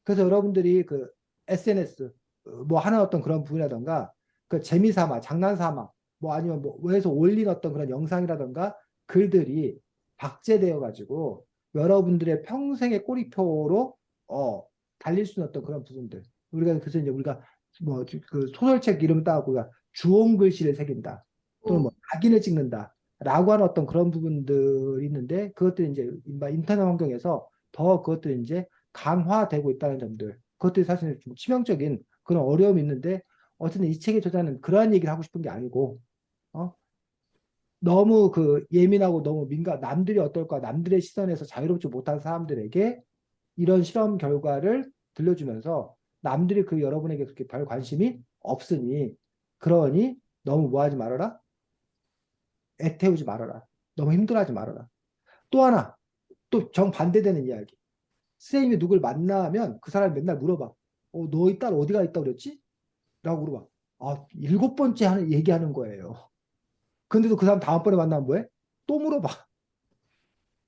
그래서 여러분들이 그 SNS 뭐 하는 어떤 그런 부분이라던가 그 재미삼아 장난삼아 뭐 아니면 뭐 해서 올린 어떤 그런 영상이라던가 글들이 박제되어 가지고 여러분들의 평생의 꼬리표로 달릴 수 있는 어떤 그런 부분들 우리가 그래서 이제 우리가 뭐 그 소설책 이름 따고 주홍 글씨를 새긴다 또는 뭐 각인을 찍는다 라고 하는 어떤 그런 부분들이 있는데 그것들이 이제 인터넷 환경에서 더 그것들이 이제 강화되고 있다는 점들. 그것들이 사실 좀 치명적인 그런 어려움이 있는데 어쨌든 이 책의 저자는 그러한 얘기를 하고 싶은 게 아니고 어? 너무 그 예민하고 너무 남들이 어떨까 남들의 시선에서 자유롭지 못한 사람들에게 이런 실험 결과를 들려주면서 남들이 그 여러분에게 그렇게 별 관심이 없으니 그러니 너무 뭐하지 말아라 애태우지 말아라 너무 힘들어하지 말아라 또 하나 또 정반대되는 이야기 선생님이 누굴 만나면 그 사람이 맨날 물어봐. 너희 딸 어디가 있다 그랬지? 라고 물어봐. 일곱 번째 얘기하는 거예요. 근데도 그 사람 다음번에 만나면 뭐해? 또 물어봐.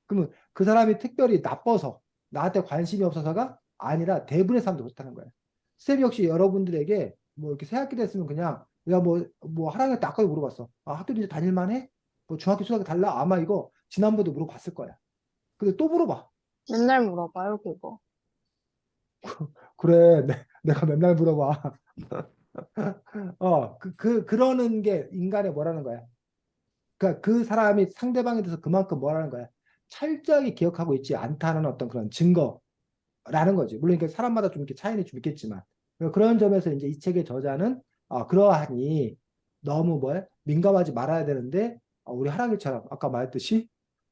그러면 그 사람이 특별히 나빠서 나한테 관심이 없어서가 아니라 대부분의 사람도 그렇다는 거예요. 쌤 역시 여러분들에게 뭐 이렇게 새학기 됐으면 그냥 내가 뭐 하랑이한테 아까 물어봤어. 학교 이제 다닐만 해? 뭐 중학교 수학이 달라? 아마 이거 지난번에도 물어봤을 거야. 근데 또 물어봐. 맨날 물어봐요, 그거. 그래, 내가 맨날 물어봐. 그러는 게 인간의 뭐라는 거야. 그러니까 그 사람이 상대방에 대해서 그만큼 뭐라는 거야. 철저하게 기억하고 있지 않다는 어떤 그런 증거라는 거지. 물론 이게 사람마다 좀 이렇게 차이는 좀 있겠지만. 그러니까 그런 점에서 이제 이 책의 저자는 그러하니 너무 뭐야? 민감하지 말아야 되는데 우리 하랑이처럼 아까 말했듯이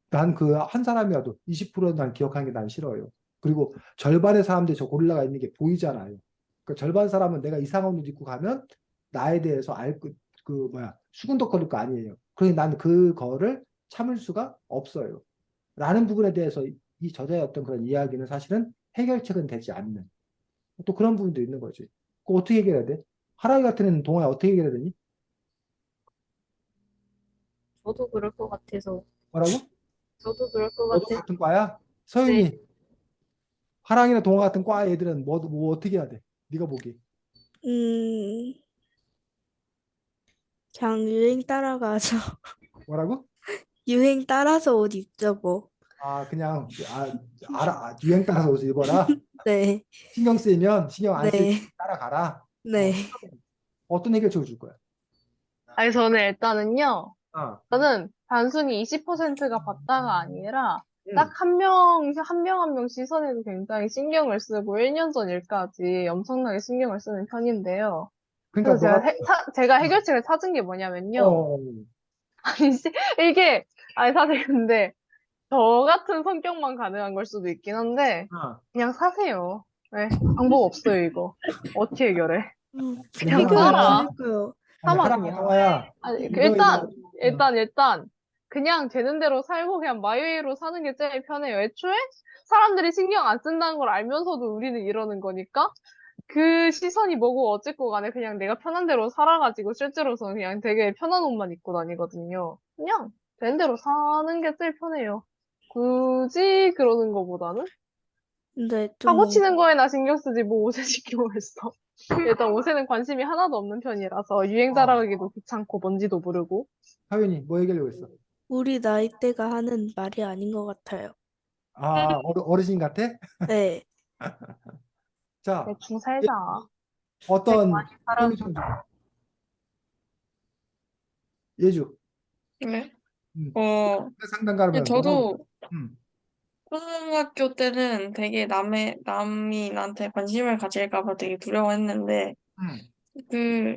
난 그 한 사람이라도 20%난 기억하는 게 난 싫어요. 그리고 절반의 사람들이 저 고릴라가 있는 게 보이잖아요. 그 절반 사람은 내가 이상한 옷 입고 가면 나에 대해서 수근덕거릴 거 아니에요. 그러니 난 그거를 참을 수가 없어요. 라는 부분에 대해서 이 저자의 어떤 그런 이야기는 사실은 해결책은 되지 않는 또 그런 부분도 있는 거지. 그거 어떻게 해결해야 돼? 하라이 같은 애는 동아야 어떻게 해결해야 되니? 저도 그럴 것 같아서. 뭐라고? 저도 그럴 것 너도 같아서. 같은 과야? 네. 서윤이 하랑이나 동아 같은 과 애들은 뭐 어떻게 해야 돼? 네가 보기. 음, 그냥 유행 따라가서 뭐라고? 유행 따라서 옷 입죠, 뭐. 그냥 유행 따라서 옷을 입어라. 네, 신경 쓰이면 신경 안 쓰이면 네, 따라가라. 네. 어떤 해결책을 줄 거야? 아니, 저는 일단은요, 어. 저는 단순히 20%가 봤다가 아니라, 딱 응. 한 명 한 명 시선에도 굉장히 신경을 쓰고, 1년 전 일까지 엄청나게 신경을 쓰는 편인데요. 그러니까 그래서 제가 해결책을 찾은 게 뭐냐면요. 어, 아니, 이게, 아니, 사실 근데, 저 같은 성격만 가능한 걸 수도 있긴 한데, 어. 그냥 사세요. 네, 방법 없어요, 이거. 어떻게 해결해? 아니, 그냥 해결을 살아. 드릴까요? 하랑 사막이야. 동아야. 아니, 이거 일단, 그냥 되는 대로 살고 그냥 마이웨이로 사는 게 제일 편해요. 애초에 사람들이 신경 안 쓴다는 걸 알면서도 우리는 이러는 거니까, 그 시선이 뭐고 어쨌고 간에 그냥 내가 편한 대로 살아가지고 실제로서는 그냥 되게 편한 옷만 입고 다니거든요. 그냥 되는 대로 사는 게 제일 편해요. 굳이 그러는 거보다는 근데 좀 사고 치는 거에나 신경 쓰지 뭐 옷에 신경을 써. 일단 옷에는 관심이 하나도 없는 편이라서 유행 따라가기도 귀찮고 뭔지도 모르고. 하윤이 뭐 얘기하려고 했어? 우리 나이대가 하는 말이 아닌 것 같아요. 어르신 같아? 네, 자, 대충 살자. 어떤 많이 살아서. 예주. 네. 음. 어, 상담 가면 뭐 하고? 저도 음. 초등학교 때는 되게 남이 나한테 관심을 가질까 봐 되게 두려워했는데, 음. 그,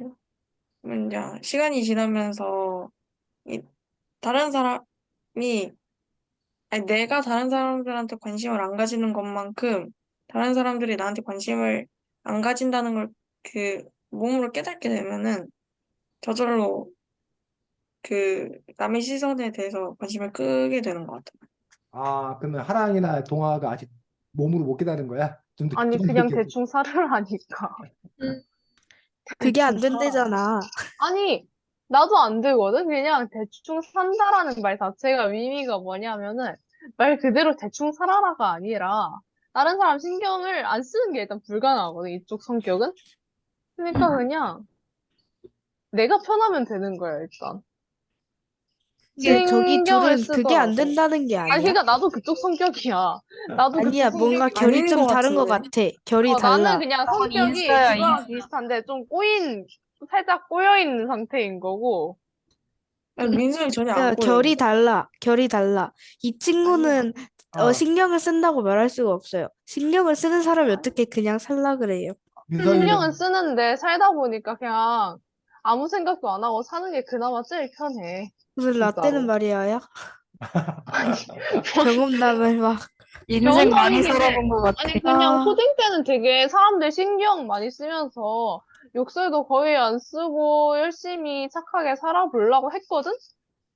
뭐냐, 시간이 지나면서, 이, 다른 사람이, 아니, 내가 다른 사람들한테 관심을 안 가지는 것만큼, 다른 사람들이 나한테 관심을 안 가진다는 걸 몸으로 깨닫게 되면은, 저절로 남의 시선에 대해서 관심을 끄게 되는 것 같아요. 아, 그러면 하랑이나 동화가 아직 몸으로 못 깨달은 거야? 아니, 좀 그냥 늦게. 대충 살으라니까. 그게 안 대충 살아. 된대잖아. 아니, 나도 안 되거든? 그냥 대충 산다라는 말 자체가 의미가 뭐냐면은, 말 그대로 대충 살아라가 아니라, 다른 사람 신경을 안 쓰는 게 일단 불가능하거든, 이쪽 성격은? 그러니까 그냥, 내가 편하면 되는 거야, 일단. 근데 저기 신경을 둘은 그게 안 쓰더라도. 된다는 게 아니, 아니야? 그러니까 나도 그쪽 성격이야. 나도 그쪽 아니야, 뭔가 성격이 결이 아닌 좀 것 다른 것 같은데. 같아. 결이 나는 달라. 그냥 성격이 인싸야, 그거랑 인싸. 비슷한데 좀 살짝 꼬여있는 상태인 거고. 아니, 민성이 전혀 야, 안 결이 꼬여있는데? 달라. 결이 달라. 이 아니야. 친구는 아, 신경을 쓴다고 말할 수가 없어요. 신경을 쓰는 사람이 어떻게 그냥 살라 그래요? 신경은 민성이는 쓰는데 살다 보니까 그냥 아무 생각도 안 하고 사는 게 그나마 제일 편해. 무슨 라떼는 진짜로. 말이야, 야? 아니, 경험담을 막. 인생 많이 경험담이긴 해. 살아본 것 같아. 아니, 그냥 아, 초딩 때는 되게 사람들 신경 많이 쓰면서 욕설도 거의 안 쓰고 열심히 착하게 살아보려고 했거든?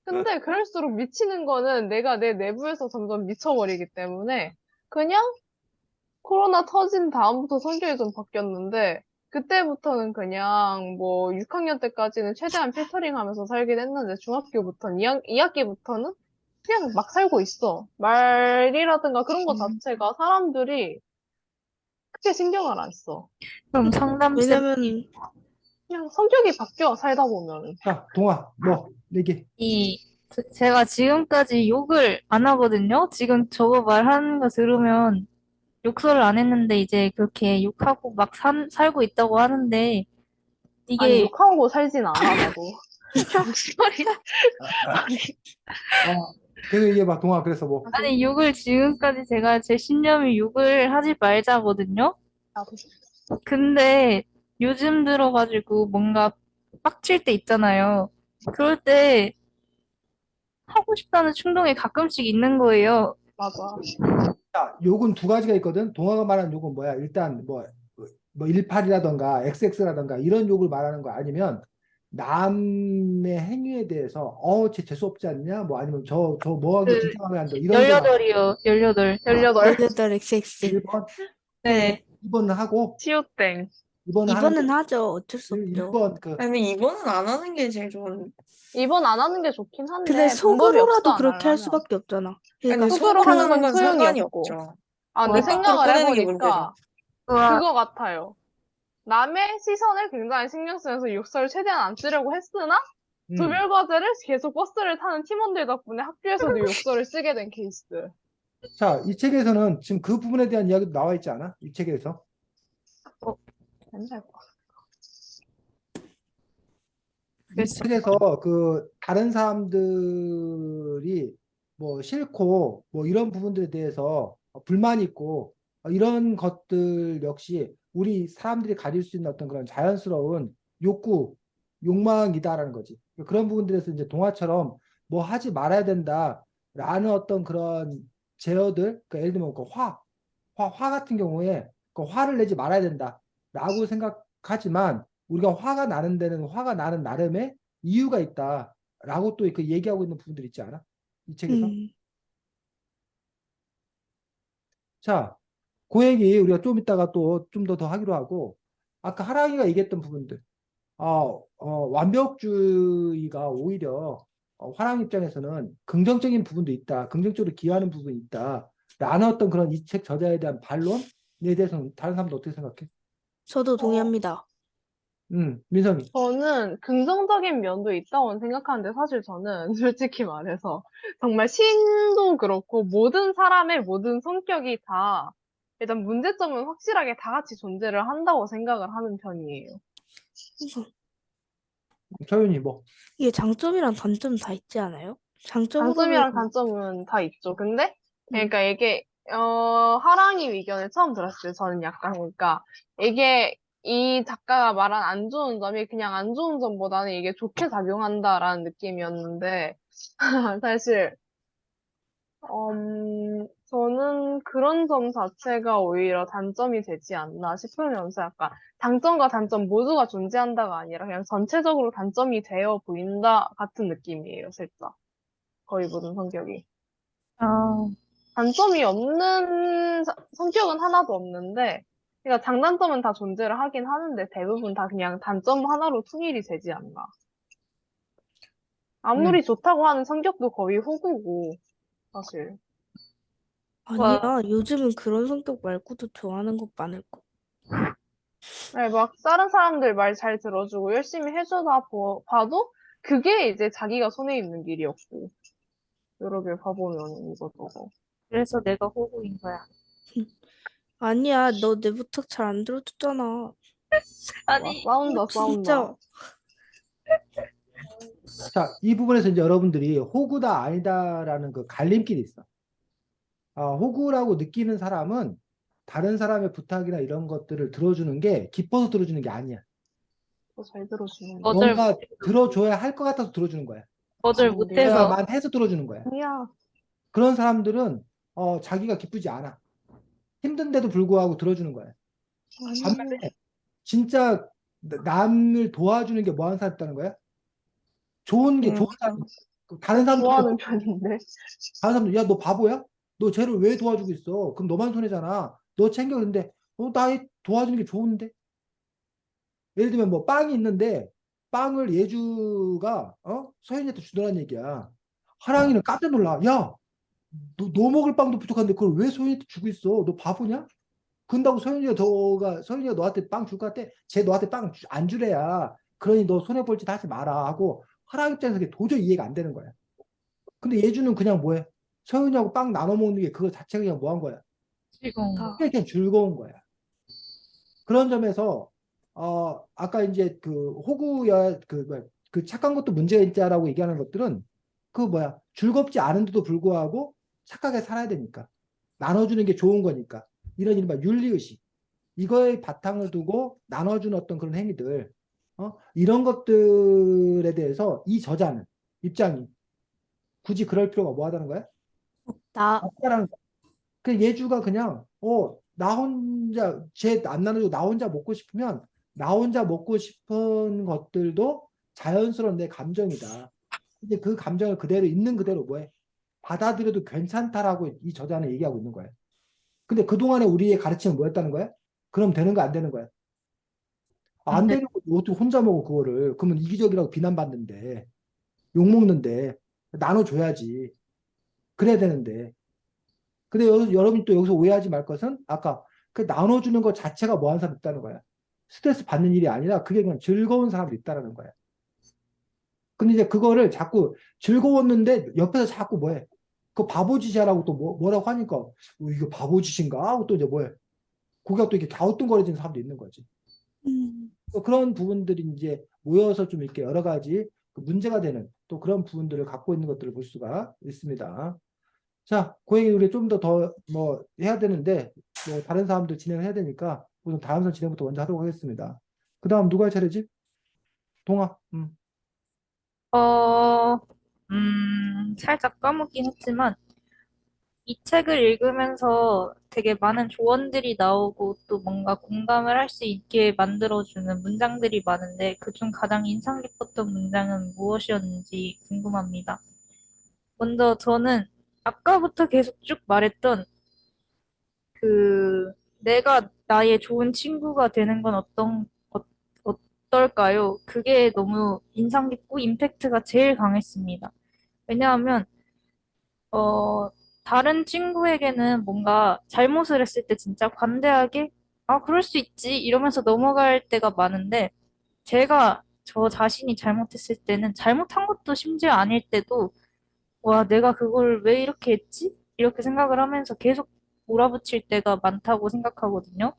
근데 그럴수록 미치는 거는 내가 내 내부에서 점점 미쳐버리기 때문에 그냥 코로나 터진 다음부터 성격이 좀 바뀌었는데 그때부터는 그냥 뭐 6학년 때까지는 최대한 필터링 하면서 살긴 했는데 중학교부터는 2학기부터는 그냥 막 살고 있어. 말이라든가 그런 거 자체가 사람들이 크게 신경을 안 써. 그럼 상담쌤, 왜냐면, 그냥 성격이 바뀌어 살다 보면은. 자, 동화 뭐 얘기. 제가 지금까지 욕을 안 하거든요? 지금 저거 말하는 거 들으면 욕설을 안 했는데 이제 그렇게 욕하고 막 살고 있다고 하는데 아니 이게 욕하고 살진 않아 나도. 무슨 소리야? 아니 계속 얘기해봐, 동화. 그래서 뭐. 아니 욕을 지금까지 제가 제 신념이 욕을 하지 말자거든요? 나도. 근데 요즘 들어가지고 뭔가 빡칠 때 있잖아요. 그럴 때 하고 싶다는 충동이 가끔씩 있는 거예요. 맞아. 자, 욕은 두 가지가 있거든. 동화가 말하는 욕은 뭐야? 일단 뭐 18이라던가 XX라던가 이런 욕을 말하는 거 아니면 남의 행위에 대해서 쟤 재수 없지 않냐? 뭐 아니면 저 뭐하기 그 비상하게 한다. 이런 거 말. 18이요. 18. 18. 18XX. 1번, 네. 2번은 하고 치우땡. 2번은 하는데 2번은 하죠. 어쩔 수 없죠. 1번 그 아니, 근데 이번은 안 하는 게 제일 좋은데. 이번 안 하는 게 좋긴 근데 한데 방법이 없어 속으로라도 안 그렇게 할 하려면. 수밖에 없잖아. 아니, 그러니까 근데 속으로 하는 속으로는 건 건 소용이 상관이 없고. 없죠. 아, 근데 입 밖으로 생각을 꺼내는 게 문제죠. 해보니까 우와, 그거 같아요. 남의 시선을 굉장히 신경 쓰면서 욕설을 최대한 안 쓰려고 했으나 음. 조별과제를 계속 버스를 타는 팀원들 덕분에 학교에서도 욕설을 쓰게 된 케이스. 자, 이 책에서는 지금 그 부분에 대한 이야기도 나와 있지 않아? 이 책에서. 맨날 봐. 이 책에서 그 다른 사람들이 뭐 싫고 뭐 이런 부분들에 대해서 불만이 있고 이런 것들 역시 우리 사람들이 가질 수 있는 어떤 그런 자연스러운 욕구, 욕망이다라는 거지. 그런 부분들에서 이제 동화처럼 뭐 하지 말아야 된다라는 어떤 그런 제어들, 그 예를 들면 그 화 같은 경우에 그 화를 내지 말아야 된다라고 생각하지만 우리가 화가 나는 데는 화가 나는 나름의 이유가 있다라고 또 그 얘기하고 있는 부분들 있지 않아? 이 책에서. 음. 자, 그 얘기 우리가 좀 이따가 또 좀 더 하기로 하고 아까 하랑이가 얘기했던 부분들. 완벽주의가 오히려 화랑 입장에서는 긍정적인 부분도 있다. 긍정적으로 기여하는 부분이 있다. 라는 어떤 그런 이 책 저자에 대한 반론에 대해서는 다른 사람도 어떻게 생각해? 저도 동의합니다. 민성이. 저는 긍정적인 면도 있다고 생각하는데 사실 저는 솔직히 말해서 정말 신도 그렇고 모든 사람의 모든 성격이 다 일단 문제점은 확실하게 다 같이 존재를 한다고 생각을 하는 편이에요. 서윤이 뭐. 이게 장점이랑 단점 다 있지 않아요? 장점으로는 장점이랑 단점은 다 있죠. 근데, 음, 그러니까 이게, 하랑이 의견을 처음 들었을 때 저는 약간, 그러니까, 이게, 이 작가가 말한 안 좋은 점이 그냥 안 좋은 점보다는 이게 좋게 작용한다라는 느낌이었는데, 사실, 저는 그런 점 자체가 오히려 단점이 되지 않나 싶으면서 약간 장점과 단점 모두가 존재한다가 아니라 그냥 전체적으로 단점이 되어 보인다 같은 느낌이에요, 살짝. 거의 모든 성격이. 아, 단점이 없는 성격은 하나도 없는데, 그러니까 장단점은 다 존재를 하긴 하는데 대부분 다 그냥 단점 하나로 통일이 되지 않나. 음. 아무리 좋다고 하는 성격도 거의 호구고, 사실. 아니야. 와, 요즘은 그런 성격 말고도 좋아하는 것 많을 거. 네, 막 다른 사람들 말 잘 들어주고 열심히 해주다 봐도 그게 이제 자기가 손에 있는 길이었고, 여러 개 봐보면 이것저것. 그래서 내가 호구인 거야. 아니야, 너 내 부탁 잘 안 들어줬잖아. 와, 아니, 싸운다, 싸운다. 진짜. 자, 이 부분에서 이제 여러분들이 호구다 아니다라는 그 갈림길이 있어. 호구라고 느끼는 사람은 다른 사람의 부탁이나 이런 것들을 들어주는 게 기뻐서 들어주는 게 아니야. 더 잘 들어주는 거. 거절, 뭔가 들어줘야 할 것 같아서 들어주는 거야. 거절 아닌데요. 못해서. 줘야만 해서 들어주는 거야. 아니야. 그런 사람들은 자기가 기쁘지 않아. 힘든데도 불구하고 들어주는 거야. 아니야. 반면에 진짜 남을 도와주는 게 뭐 하는 사람 있다는 거야? 좋은 게 좋은 사람. 다른 사람 좋아하는 편인데. 다른 사람들, 야, 너 바보야? 너 쟤를 왜 도와주고 있어? 그럼 너만 손해잖아. 너 챙겨. 근데, 나 도와주는 게 좋은데? 예를 들면 뭐 빵이 있는데, 빵을 예주가, 서현이한테 주더란 얘기야. 하랑이는 깜짝 놀라. 야, 너 먹을 빵도 부족한데 그걸 왜 서현이한테 주고 있어? 너 바보냐? 근다고 서현이가 너한테 빵 줄 것 같아? 쟤 너한테 빵 안 주래야. 그러니 너 손해볼 짓 하지 마라 하고, 하랑 입장에서 그게 도저히 이해가 안 되는 거야. 근데 예주는 그냥 뭐해? 서윤이하고 빵 나눠 먹는 게 그거 자체가 그냥 뭐 한 거야? 지금 다. 그게 그냥 즐거운 거야. 그런 점에서 아까 이제 그 호구야 그 착한 것도 문제가 있다라고 얘기하는 것들은 그 뭐야 즐겁지 않은데도 불구하고 착하게 살아야 되니까 나눠주는 게 좋은 거니까 이런 이른바 윤리의식 이거에 바탕을 두고 나눠주는 어떤 그런 행위들 이런 것들에 대해서 이 저자는 입장이 굳이 그럴 필요가 뭐 하다는 거야? 나, 없다라는 그 예주가 그냥 나 혼자 쟤 안 나눠주고 나 혼자 먹고 싶으면 나 혼자 먹고 싶은 것들도 자연스러운 내 감정이다. 이제 그 감정을 그대로 있는 그대로 뭐해? 받아들여도 괜찮다라고 이 저자는 얘기하고 있는 거예요. 근데 그동안에 우리의 가르침은 뭐였다는 거야? 그럼 되는 거 안 되는 거야? 안 안 되는 거 어떻게 혼자 먹어 그거를? 그러면 이기적이라고 비난받는데 욕 먹는데 나눠줘야지. 그래야 되는데 근데 여러분 또 여기서 오해하지 말 것은 아까 그 나눠주는 것 자체가 뭐 하는 사람 있다는 거야. 스트레스 받는 일이 아니라 그게 그냥 즐거운 사람도 있다는 거야. 근데 이제 그거를 자꾸 즐거웠는데 옆에서 자꾸 뭐해. 그 바보짓이라고 또 뭐라고 하니까 이거 바보짓인가 하고 또 이제 뭐해. 고개가 또 이렇게 갸우뚱거려지는 사람도 있는 거지. 음, 또 그런 부분들이 이제 모여서 좀 이렇게 여러 가지 그 문제가 되는 또 그런 부분들을 갖고 있는 것들을 볼 수가 있습니다. 자, 고객이 우리 좀 더 뭐 해야 되는데 뭐 다른 사람들 진행을 해야 되니까 우선 다음 선 진행부터 먼저 하도록 하겠습니다. 그 다음 누가 할 차례지? 동아. 어, 살짝 까먹긴 했지만, 이 책을 읽으면서 되게 많은 조언들이 나오고 또 뭔가 공감을 할 수 있게 만들어주는 문장들이 많은데, 그중 가장 인상 깊었던 문장은 무엇이었는지 궁금합니다. 먼저 저는 아까부터 계속 쭉 말했던 그, 내가 나의 좋은 친구가 되는 건 어떨까요? 그게 너무 인상 깊고 임팩트가 제일 강했습니다. 왜냐하면, 어, 다른 친구에게는 뭔가 잘못을 했을 때 진짜 관대하게, 아, 그럴 수 있지, 이러면서 넘어갈 때가 많은데, 제가 저 자신이 잘못했을 때는 잘못한 것도 심지어 아닐 때도, 와, 내가 그걸 왜 이렇게 했지? 이렇게 생각을 하면서 계속 몰아붙일 때가 많다고 생각하거든요.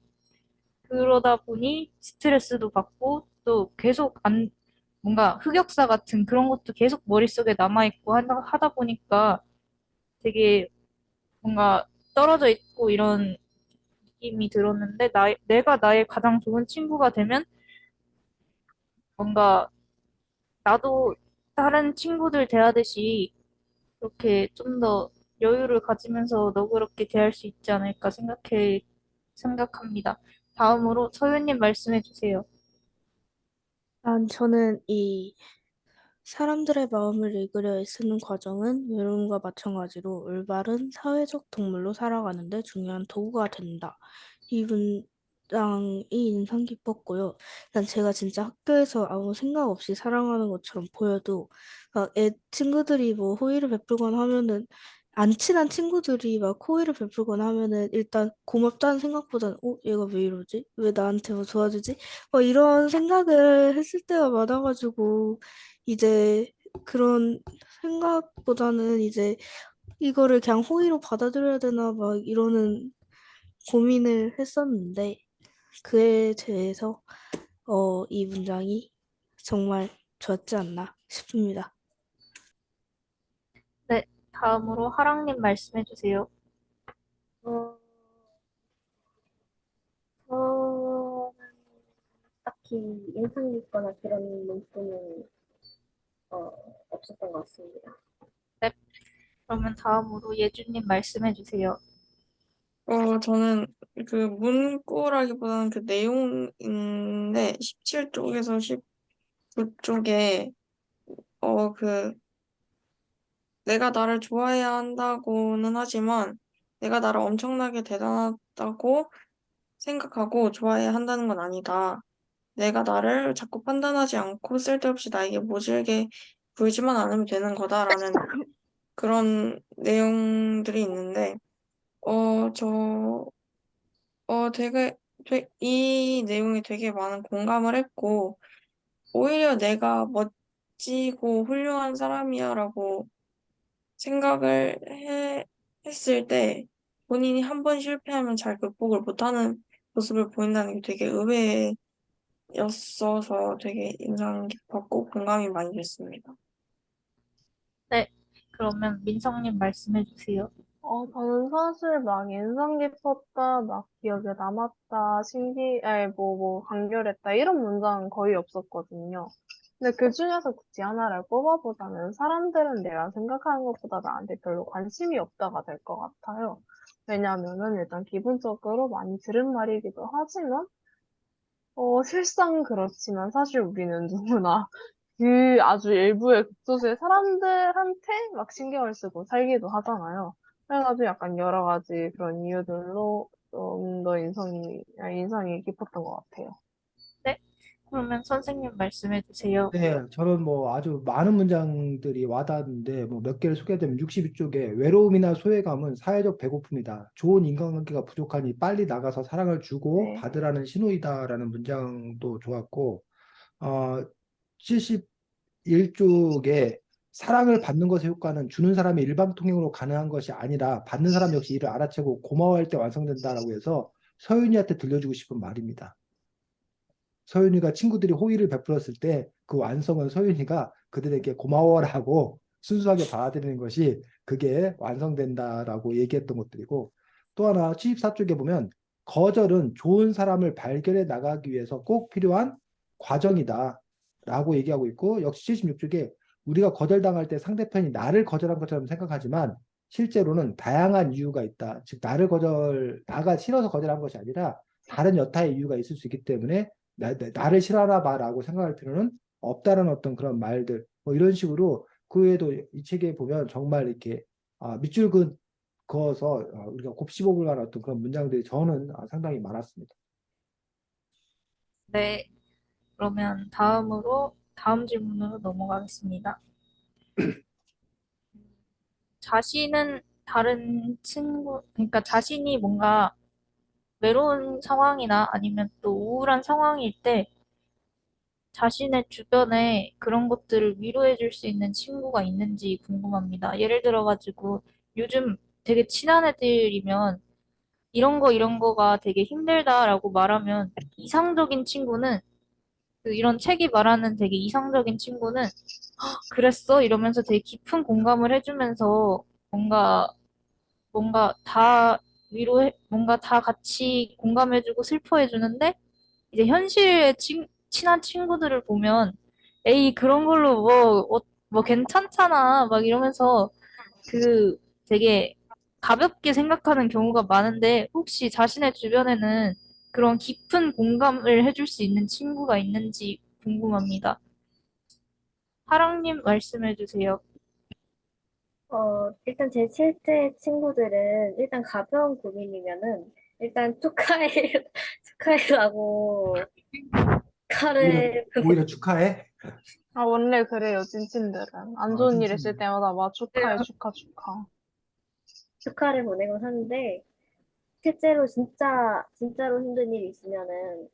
그러다 보니 스트레스도 받고 또 계속 뭔가 흑역사 같은 그런 것도 계속 머릿속에 남아있고 하다 보니까 되게 뭔가 떨어져 있고 이런 느낌이 들었는데, 내가 나의 가장 좋은 친구가 되면 뭔가 나도 다른 친구들 대하듯이 그렇게 좀 더 여유를 가지면서 너그럽게 대할 수 있지 않을까 생각합니다. 다음으로 서윤님 말씀해 주세요. 저는 이 사람들의 마음을 읽으려 애쓰는 과정은 외로움과 마찬가지로 올바른 사회적 동물로 살아가는데 중요한 도구가 된다. 이 문장이 인상 깊었고요. 난 제가 진짜 학교에서 아무 생각 없이 사랑하는 것처럼 보여도 막 친구들이 뭐 호의를 베풀거나 하면은 안 친한 친구들이 막 호의를 베풀거나 하면은 일단 고맙다는 생각보다는 얘가 왜 이러지? 왜 나한테 뭐 도와주지? 이런 생각을 했을 때가 많아가지고 이제 그런 생각보다는 이제 이거를 그냥 호의로 받아들여야 되나 막 이러는 고민을 했었는데 그에 대해서 이 문장이 정말 좋았지 않나 싶습니다. 네, 다음으로 하랑님 말씀해 주세요. 어, 저는 딱히 인상 깊거나 그런 문구는 어, 없었던 것 같습니다. 네, 그러면 다음으로 예주님 말씀해 주세요. 저는 그 문구라기보다는 그 내용인데 17쪽에서 19쪽에 그 내가 나를 좋아해야 한다고는 하지만 내가 나를 엄청나게 대단하다고 생각하고 좋아해야 한다는 건 아니다. 내가 나를 자꾸 판단하지 않고 쓸데없이 나에게 모질게 굴지만 않으면 되는 거다라는 그런 내용들이 있는데, 저, 이 내용에 되게 많은 공감을 했고, 오히려 내가 멋지고 훌륭한 사람이야라고 했을 때, 본인이 한 번 실패하면 잘 극복을 못하는 모습을 보인다는 게 되게 의외였어서 되게 인상 깊었고 공감이 많이 됐습니다. 네, 그러면 민성님 말씀해 주세요. 저는 사실 막 인상 깊었다, 막 기억에 남았다, 간결했다, 이런 문장은 거의 없었거든요. 근데 그 중에서 굳이 하나를 뽑아보자면 사람들은 내가 생각하는 것보다 나한테 별로 관심이 없다가 될 것 같아요. 왜냐면은 일단 기본적으로 많이 들은 말이기도 하지만, 실상 그렇지만 사실 우리는 누구나 그 아주 일부의 극소수의 사람들한테 막 신경을 쓰고 살기도 하잖아요. 그래가지고 약간 여러 가지 그런 이유들로 좀 더 인상이 깊었던 것 같아요. 네, 그러면 선생님 말씀해 주세요. 네, 저는 뭐 아주 많은 문장들이 와닿는데 뭐 몇 개를 소개하자면 62쪽에 외로움이나 소외감은 사회적 배고픔이다. 좋은 인간관계가 부족하니 빨리 나가서 사랑을 주고 네. 받으라는 신호이다라는 문장도 좋았고, 71쪽에 사랑을 받는 것의 효과는 주는 사람이 일방통행으로 가능한 것이 아니라 받는 사람 역시 이를 알아채고 고마워할 때 완성된다라고 해서 서윤이한테 들려주고 싶은 말입니다. 서윤이가 친구들이 호의를 베풀었을 때 그 완성은 서윤이가 그들에게 고마워라고 순수하게 받아들이는 것이 그게 완성된다라고 얘기했던 것들이고, 또 하나 74쪽에 보면 거절은 좋은 사람을 발견해 나가기 위해서 꼭 필요한 과정이다 라고 얘기하고 있고, 역시 76쪽에 우리가 거절당할 때 상대편이 나를 거절한 것처럼 생각하지만 실제로는 다양한 이유가 있다. 즉 나가 싫어서 거절한 것이 아니라 다른 여타의 이유가 있을 수 있기 때문에 나를 싫어하나 봐라고 생각할 필요는 없다는 어떤 그런 말들, 뭐 이런 식으로 그 외에도 이 책에 보면 정말 이렇게 밑줄 그어서 우리가 곱씹어볼 만한 어떤 그런 문장들이 저는 상당히 많았습니다. 네, 그러면 다음 질문으로 넘어가겠습니다. 자신은 다른 그러니까 자신이 뭔가 외로운 상황이나 아니면 또 우울한 상황일 때 자신의 주변에 그런 것들을 위로해 줄 수 있는 친구가 있는지 궁금합니다. 예를 들어가지고 요즘 되게 친한 애들이면 이런 거가 되게 힘들다라고 말하면 이상적인 친구는 이런 책이 말하는 되게 이상적인 친구는 그랬어? 이러면서 되게 깊은 공감을 해주면서 뭔가 다 뭔가 다 같이 공감해주고 슬퍼해주는데 이제 현실의 친한 친구들을 보면 에이 그런 걸로 뭐 괜찮잖아 막 이러면서 그 되게 가볍게 생각하는 경우가 많은데 혹시 자신의 주변에는 그런 깊은 공감을 해줄 수 있는 친구가 있는지 궁금합니다. 하랑님 말씀해 주세요. 일단 제 실제 친구들은 일단 가벼운 고민이면은 일단 축하해, 축하해라고 오히려, 축하를, 오히려 축하해? 아, 원래 그래요, 찐친들은. 안 좋은 일 있을 찐친. 때마다 막 축하해, 축하, 축하. 축하를 보내곤 하는데, 실제로 진짜로 힘든 일이 있으면은,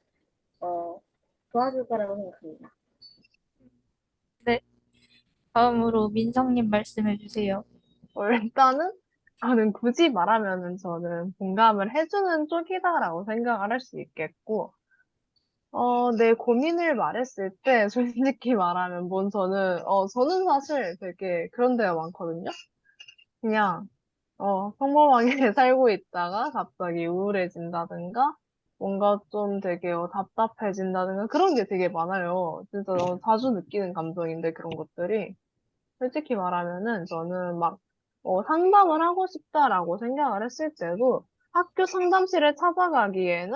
어, 도와줄 거라고 생각합니다. 네, 다음으로 민성님 말씀해 주세요. 일단은 저는 굳이 말하면은 저는 공감을 해주는 쪽이다라고 생각을 할 수 있겠고, 내 고민을 말했을 때 솔직히 말하면 저는 사실 되게 그런 데가 많거든요. 그냥 평범하게 살고 있다가 갑자기 우울해진다든가, 뭔가 좀 되게 답답해진다든가, 그런 게 되게 많아요. 진짜 자주 느끼는 감정인데, 그런 것들이. 솔직히 말하면은, 저는 막, 상담을 하고 싶다라고 생각을 했을 때도, 학교 상담실에 찾아가기에는,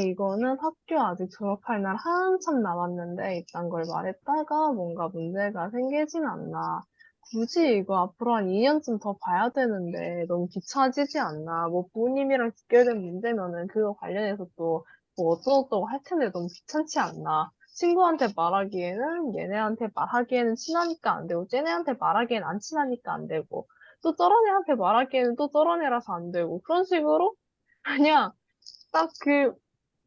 이거는 학교 아직 졸업할 날 한참 남았는데, 이딴 걸 말했다가 뭔가 문제가 생기진 않나. 굳이 이거 앞으로 한 2년쯤 더 봐야 되는데 너무 귀찮아지지 않나. 뭐 부모님이랑 직결된 문제면은 그거 관련해서 또 뭐 어쩌고저쩌고 할 텐데 너무 귀찮지 않나. 친구한테 말하기에는 얘네한테 말하기에는 친하니까 안 되고 쟤네한테 말하기에는 안 친하니까 안 되고 또 저런 애한테 말하기에는 또 저런 애라서 안 되고 그런 식으로 그냥 딱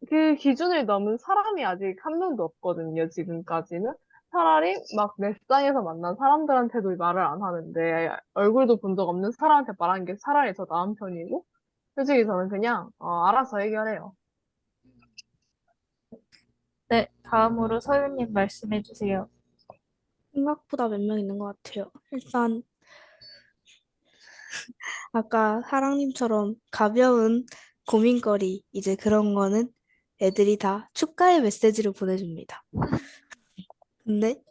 그 기준을 넘은 사람이 아직 한 명도 없거든요, 지금까지는. 차라리 막 넷상에서 만난 사람들한테도 말을 안 하는데, 얼굴도 본 적 없는 사람한테 말하는 게 차라리 더 나은 편이고, 솔직히 저는 그냥, 알아서 해결해요. 네, 다음으로 서윤님 말씀해 주세요. 생각보다 몇 명 있는 것 같아요. 일단 아까 하랑님처럼 가벼운 고민거리 이제 그런 거는 애들이 다 축하의 메시지를 보내줍니다. 근데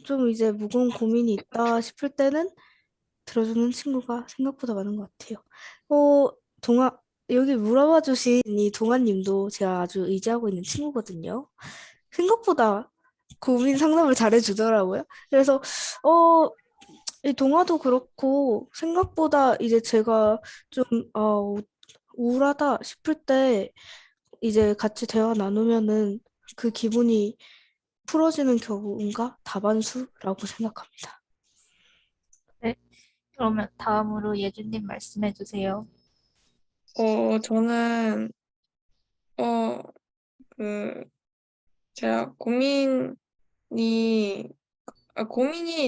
좀 이제 무거운 고민이 있다 싶을 때는 들어주는 친구가 생각보다 많은 것 같아요. 어, 동아, 여기 물어봐 주신 이 동아님도 제가 아주 의지하고 있는 친구거든요. 생각보다 고민 상담을 잘해주더라고요. 그래서, 어, 이 동아도 그렇고, 생각보다 이제 제가 좀, 우울하다 싶을 때, 이제 같이 대화 나누면은 그 기분이 풀어지는 경우가 다반수라고 생각합니다. 네, 그러면 다음으로 예준님 말씀해 주세요. 저는, 어, 그, 제가 고민이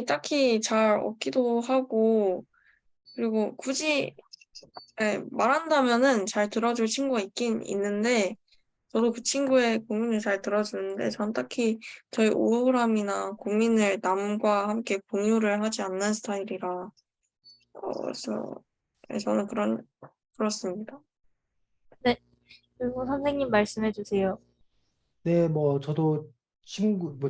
딱히 잘 없기도 하고, 그리고 굳이 말한다면은 잘 들어줄 친구가 있긴 있는데, 저도 그 친구의 고민을 잘 들어주는데, 전 딱히 저희 우울함이나 고민을 남과 함께 공유를 하지 않는 스타일이라, 그래서 저는 그렇습니다. 네, 그리고 선생님 말씀해 주세요. 네, 뭐, 저도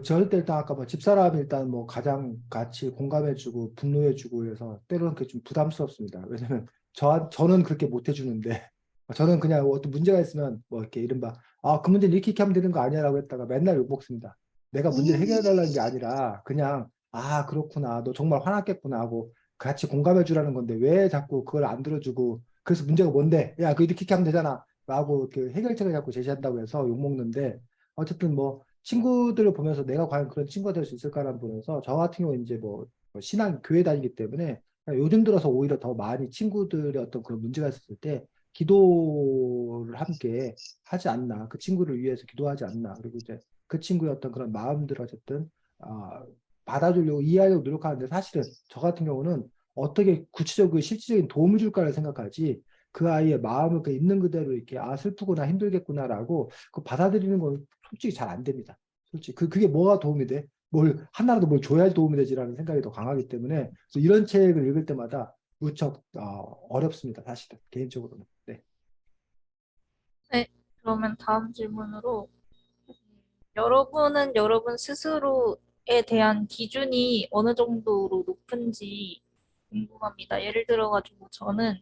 저럴 때 일단 아까 뭐 집사람이 일단 뭐 가장 같이 공감해주고 분노해주고 해서 때로는 그게 좀 부담스럽습니다. 왜냐면 저는 그렇게 못 해주는데, 저는 그냥 어떤 문제가 있으면 뭐 이렇게 이른바, 그 문제는 이렇게 하면 되는 거 아니야라고 했다가 맨날 욕먹습니다. 내가 문제를 해결해달라는 게 아니라 그냥, 그렇구나. 너 정말 화났겠구나 하고 같이 공감해주라는 건데 왜 자꾸 그걸 안 들어주고 그래서 문제가 뭔데? 야, 그 이렇게 하면 되잖아. 라고 이렇게 해결책을 자꾸 제시한다고 해서 욕먹는데 어쨌든 뭐 친구들을 보면서 내가 과연 그런 친구가 될 수 있을까라는 보면서 저 같은 경우는 이제 뭐 신앙 교회 다니기 때문에 요즘 들어서 오히려 더 많이 친구들의 어떤 그런 문제가 있었을 때 기도를 함께 하지 않나 그 친구를 위해서 기도하지 않나 그리고 이제 그 친구의 어떤 그런 마음들을 어쨌든 아, 받아주려고 이해하려고 노력하는데 사실은 저 같은 경우는 어떻게 구체적으로 실질적인 도움을 줄까를 생각하지 그 아이의 마음을 그 있는 그대로 이렇게 아 슬프구나 힘들겠구나라고 그 받아들이는 건 솔직히 잘 안 됩니다. 솔직히 그게 뭐가 도움이 돼? 뭘 하나라도 뭘 줘야 도움이 되지라는 생각이 더 강하기 때문에 그래서 이런 책을 읽을 때마다 무척 어렵습니다. 사실은 개인적으로는. 네. 네, 그러면 다음 질문으로 여러분은 여러분 스스로에 대한 기준이 어느 정도로 높은지 궁금합니다. 예를 들어가지고 저는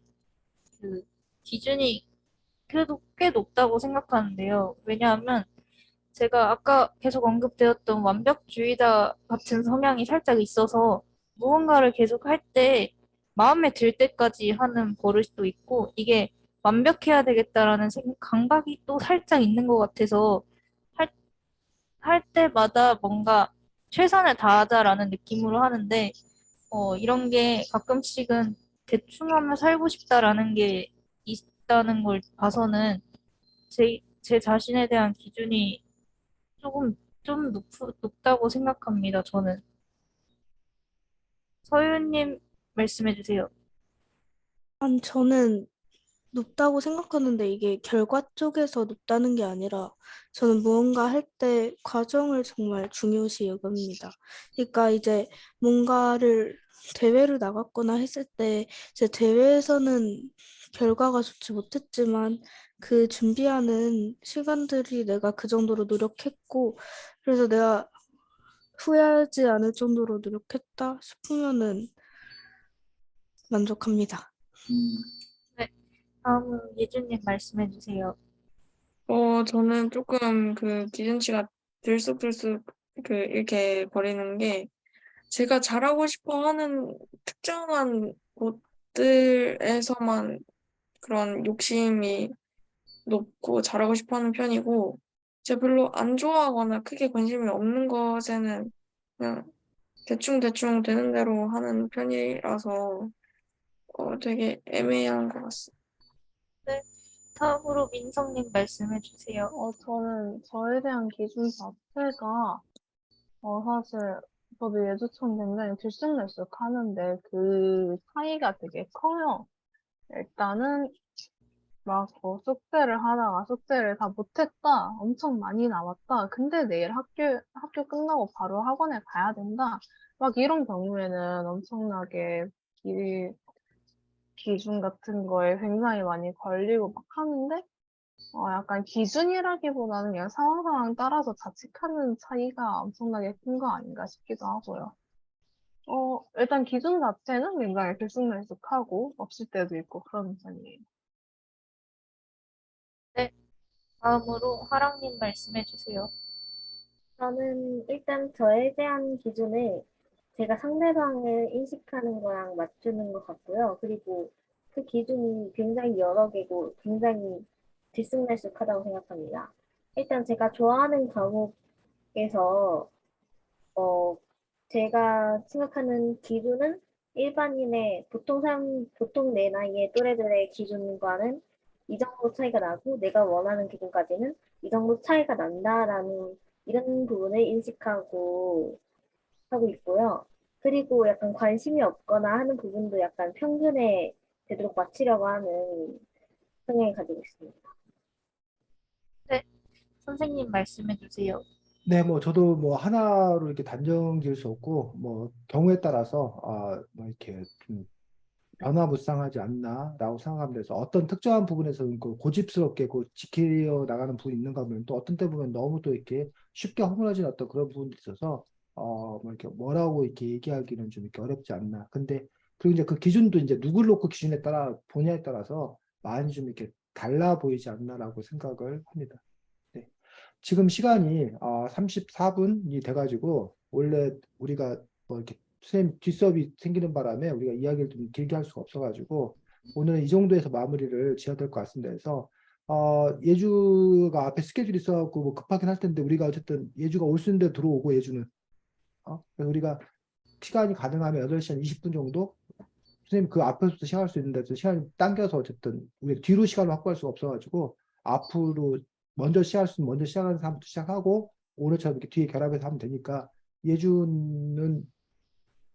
그 기준이 그래도 꽤 높다고 생각하는데요. 왜냐하면 제가 아까 계속 언급되었던 완벽주의자 같은 성향이 살짝 있어서 무언가를 계속 할 때 마음에 들 때까지 하는 버릇이 또 있고 이게 완벽해야 되겠다라는 강박이 또 살짝 있는 것 같아서 할, 할 때마다 뭔가 최선을 다하자라는 느낌으로 하는데 이런 게 가끔씩은 대충 하며 살고 싶다라는 게 있다는 걸 봐서는 제 자신에 대한 기준이 조금 좀 높다고 생각합니다, 저는. 서유님 말씀해 주세요. 아니, 저는 높다고 생각하는데 이게 결과 쪽에서 높다는 게 아니라 저는 무언가 할 때 과정을 정말 중요시 여깁니다. 그러니까 이제 뭔가를 대회를 나갔거나 했을 때 이제 대회에서는 결과가 좋지 못했지만 그 준비하는 시간들이 내가 그 정도로 노력했고 그래서 내가 후회하지 않을 정도로 노력했다 싶으면은 만족합니다. 네, 다음은 예준님 말씀해 주세요. 저는 조금 그 기준치가 들쑥들쑥 이렇게 거리는 게 제가 잘하고 싶어 하는 특정한 곳들에서만 그런 욕심이 높고 잘하고 싶어 하는 편이고, 제가 별로 안 좋아하거나 크게 관심이 없는 것에는 그냥 대충대충 되는 대로 하는 편이라서, 되게 애매한 것 같습니다. 네, 다음으로 민성님 말씀해 주세요. 저는 저에 대한 기준 자체가, 사실, 저도 예주처럼 굉장히 들쑥날쑥하는데, 그 차이가 되게 커요. 일단은, 숙제를 하다가 숙제를 다 못했다. 엄청 많이 남았다. 근데 내일 학교 끝나고 바로 학원에 가야 된다. 이런 경우에는 엄청나게 기, 기준 같은 거에 굉장히 많이 걸리고 하는데, 약간 기준이라기보다는 그냥 상황 따라서 자칫하는 차이가 엄청나게 큰 거 아닌가 싶기도 하고요. 일단 기준 자체는 굉장히 들쑥날쑥하고 없을 때도 있고 그런 편이에요. 네, 다음으로 하랑님 말씀해 주세요. 저는 일단 저에 대한 기준을 제가 상대방을 인식하는 거랑 맞추는 것 같고요. 그리고 그 기준이 굉장히 여러 개고 굉장히 들쑥날쑥하다고 생각합니다. 일단 제가 좋아하는 과목에서 어, 제가 생각하는 기준은 일반인의 보통 내 나이의 또래들의 기준과는 이 정도 차이가 나고 내가 원하는 기준까지는 이 정도 차이가 난다라는 이런 부분을 인식하고 하고 있고요. 그리고 약간 관심이 없거나 하는 부분도 약간 평균에 되도록 맞추려고 하는 성향을 가지고 있습니다. 네, 선생님 말씀해 주세요. 네, 뭐 저도 뭐 하나로 이렇게 단정 지을 수 없고 뭐 경우에 따라서 뭐 이렇게 좀 변화무쌍하지 않나라고 생각합니다. 그래서 어떤 특정한 부분에서는 그 고집스럽게 그 지켜 나가는 부분이 있는가 하면 또 어떤 때 보면 너무 또 이렇게 쉽게 허물어진 어떤 그런 부분도 있어서 뭐 이렇게 뭐라고 이렇게 얘기하기는 좀 이렇게 어렵지 않나. 근데 그리고 이제 그 기준도 이제 누구를 놓고 기준에 따라 보냐에 따라서 많이 좀 이렇게 달라 보이지 않나라고 생각을 합니다. 네. 지금 시간이 34분이 돼가지고 원래 우리가 뭐 이렇게 선생님 뒷수업이 생기는 바람에 우리가 이야기를 좀 길게 할 수가 없어가지고 오늘은 이 정도에서 마무리를 지어야 될 것 같습니다. 그래서 예주가 앞에 스케줄이 있어갖고 뭐 급하긴 할 텐데 우리가 어쨌든 예주가 올 수 있는 데 들어오고 예주는 그래서 우리가 시간이 가능하면 8시 한 20분 정도 선생님 그 앞에서도 시작할 수 있는데 또 시간이 당겨서 어쨌든 우리 뒤로 시간을 확보할 수가 없어가지고 앞으로 먼저 시작할 수 있으면 먼저 시작하는 사람부터 시작하고 오늘처럼 이렇게 뒤에 결합해서 하면 되니까 예주는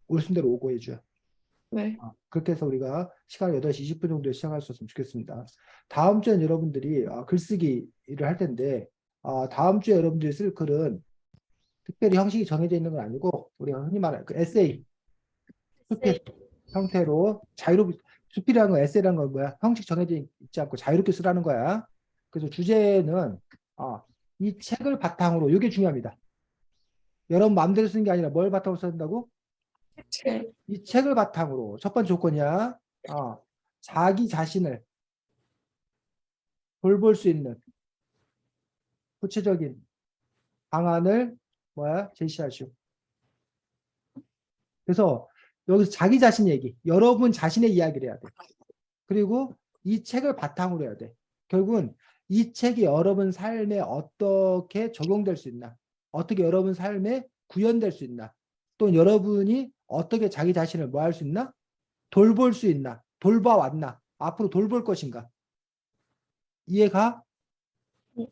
올 수 있는 대로 오고 예주야. 네. 그렇게 해서 우리가 시간 8시 20분 정도에 시작할 수 있으면 좋겠습니다. 다음 주엔 여러분들이 글쓰기를 할 텐데 다음 주에 여러분들이 쓸 글은 특별히 형식이 정해져 있는 건 아니고 우리가 흔히 말하는 그 에세이 수필 형태로 자유롭게 수필이라는 거 에세이라는 건 뭐야? 형식 정해져 있지 않고 자유롭게 쓰라는 거야. 그래서 주제는 이 책을 바탕으로 이게 중요합니다. 여러분 마음대로 쓰는 게 아니라 뭘 바탕으로 쓴다고? 책. 이 책을 바탕으로 첫 번째 조건이야. 자기 자신을 돌볼 수 있는 구체적인 방안을 제시하시오. 그래서 여기서 자기 자신 얘기, 여러분 자신의 이야기를 해야 돼. 그리고 이 책을 바탕으로 해야 돼. 결국은 이 책이 여러분 삶에 어떻게 적용될 수 있나, 어떻게 여러분 삶에 구현될 수 있나, 또 여러분이 어떻게 자기 자신을 뭐 할 수 있나, 돌볼 수 있나, 돌봐왔나, 앞으로 돌볼 것인가. 이해가? 네.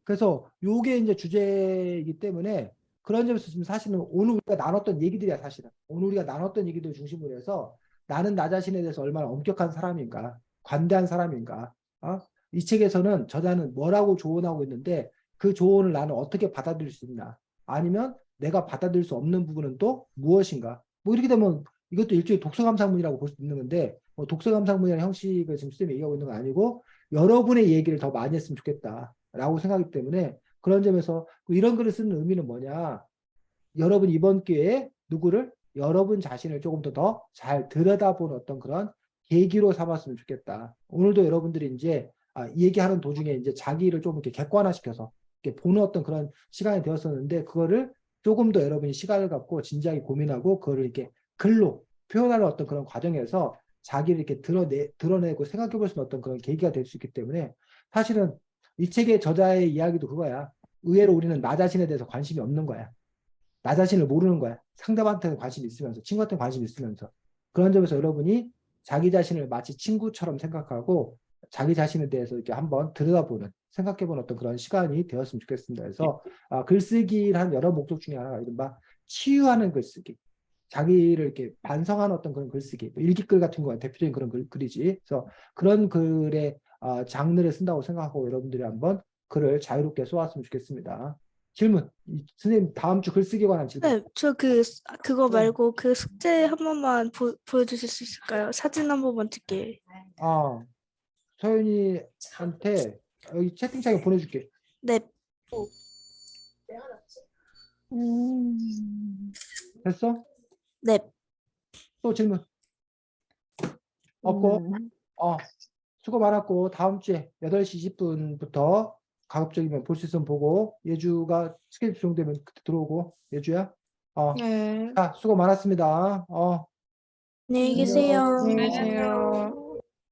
그래서 요게 이제 주제이기 때문에 그런 점에서 지금 사실은 오늘 우리가 나눴던 얘기들이야, 사실은. 오늘 우리가 나눴던 얘기들 중심으로 해서 나는 나 자신에 대해서 얼마나 엄격한 사람인가, 관대한 사람인가. 이 책에서는 저자는 뭐라고 조언하고 있는데 그 조언을 나는 어떻게 받아들일 수 있나. 아니면 내가 받아들일 수 없는 부분은 또 무엇인가. 뭐 이렇게 되면 이것도 일종의 독서감상문이라고 볼 수 있는 건데 뭐 독서감상문이라는 형식을 지금 쌤이 얘기하고 있는 건 아니고 여러분의 얘기를 더 많이 했으면 좋겠다라고 생각하기 때문에 그런 점에서 이런 글을 쓰는 의미는 뭐냐. 여러분 이번 기회에 누구를 여러분 자신을 조금 더 잘 들여다보는 어떤 그런 계기로 삼았으면 좋겠다. 오늘도 여러분들이 이제 이 얘기하는 도중에 이제 자기를 좀 이렇게 객관화시켜서 이렇게 보는 어떤 그런 시간이 되었었는데 그거를 조금 더 여러분이 시간을 갖고 진지하게 고민하고 그거를 이렇게 글로 표현하는 어떤 그런 과정에서 자기를 이렇게 드러내고 생각해 볼 수 있는 어떤 그런 계기가 될 수 있기 때문에 사실은 이 책의 저자의 이야기도 그거야. 의외로 우리는 나 자신에 대해서 관심이 없는 거야. 나 자신을 모르는 거야. 상대방한테 관심이 있으면서, 친구한테 관심이 있으면서. 그런 점에서 여러분이 자기 자신을 마치 친구처럼 생각하고 자기 자신에 대해서 이렇게 한번 들여다보는, 생각해보는 어떤 그런 시간이 되었으면 좋겠습니다. 그래서 글쓰기를 한 여러 목적 중에 하나가 이른바 치유하는 글쓰기. 자기를 이렇게 반성하는 어떤 그런 글쓰기. 일기글 같은 거가 대표적인 그런 글이지. 그래서 그런 글의 장르를 쓴다고 생각하고 여러분들이 한번 글을 자유롭게 써왔으면 좋겠습니다. 질문. 선생님 다음 주 글쓰기에 관한 질문. 네, 저 그거 말고 그 숙제 한 번만 보여주실 수 있을까요? 사진 한 번만 찍게. 서윤이한테 여기 채팅창에 보내줄게. 네, 됐어? 네. 또 질문. 없고 수고 많았고 다음 주에 8시 20분부터 가급적이면 볼 수 있으면 보고 예주가 스케줄 정되면 그때 들어오고 예주야. 네. 자, 수고 많았습니다. 안녕히 안녕. 계세요. 안녕히 계세요.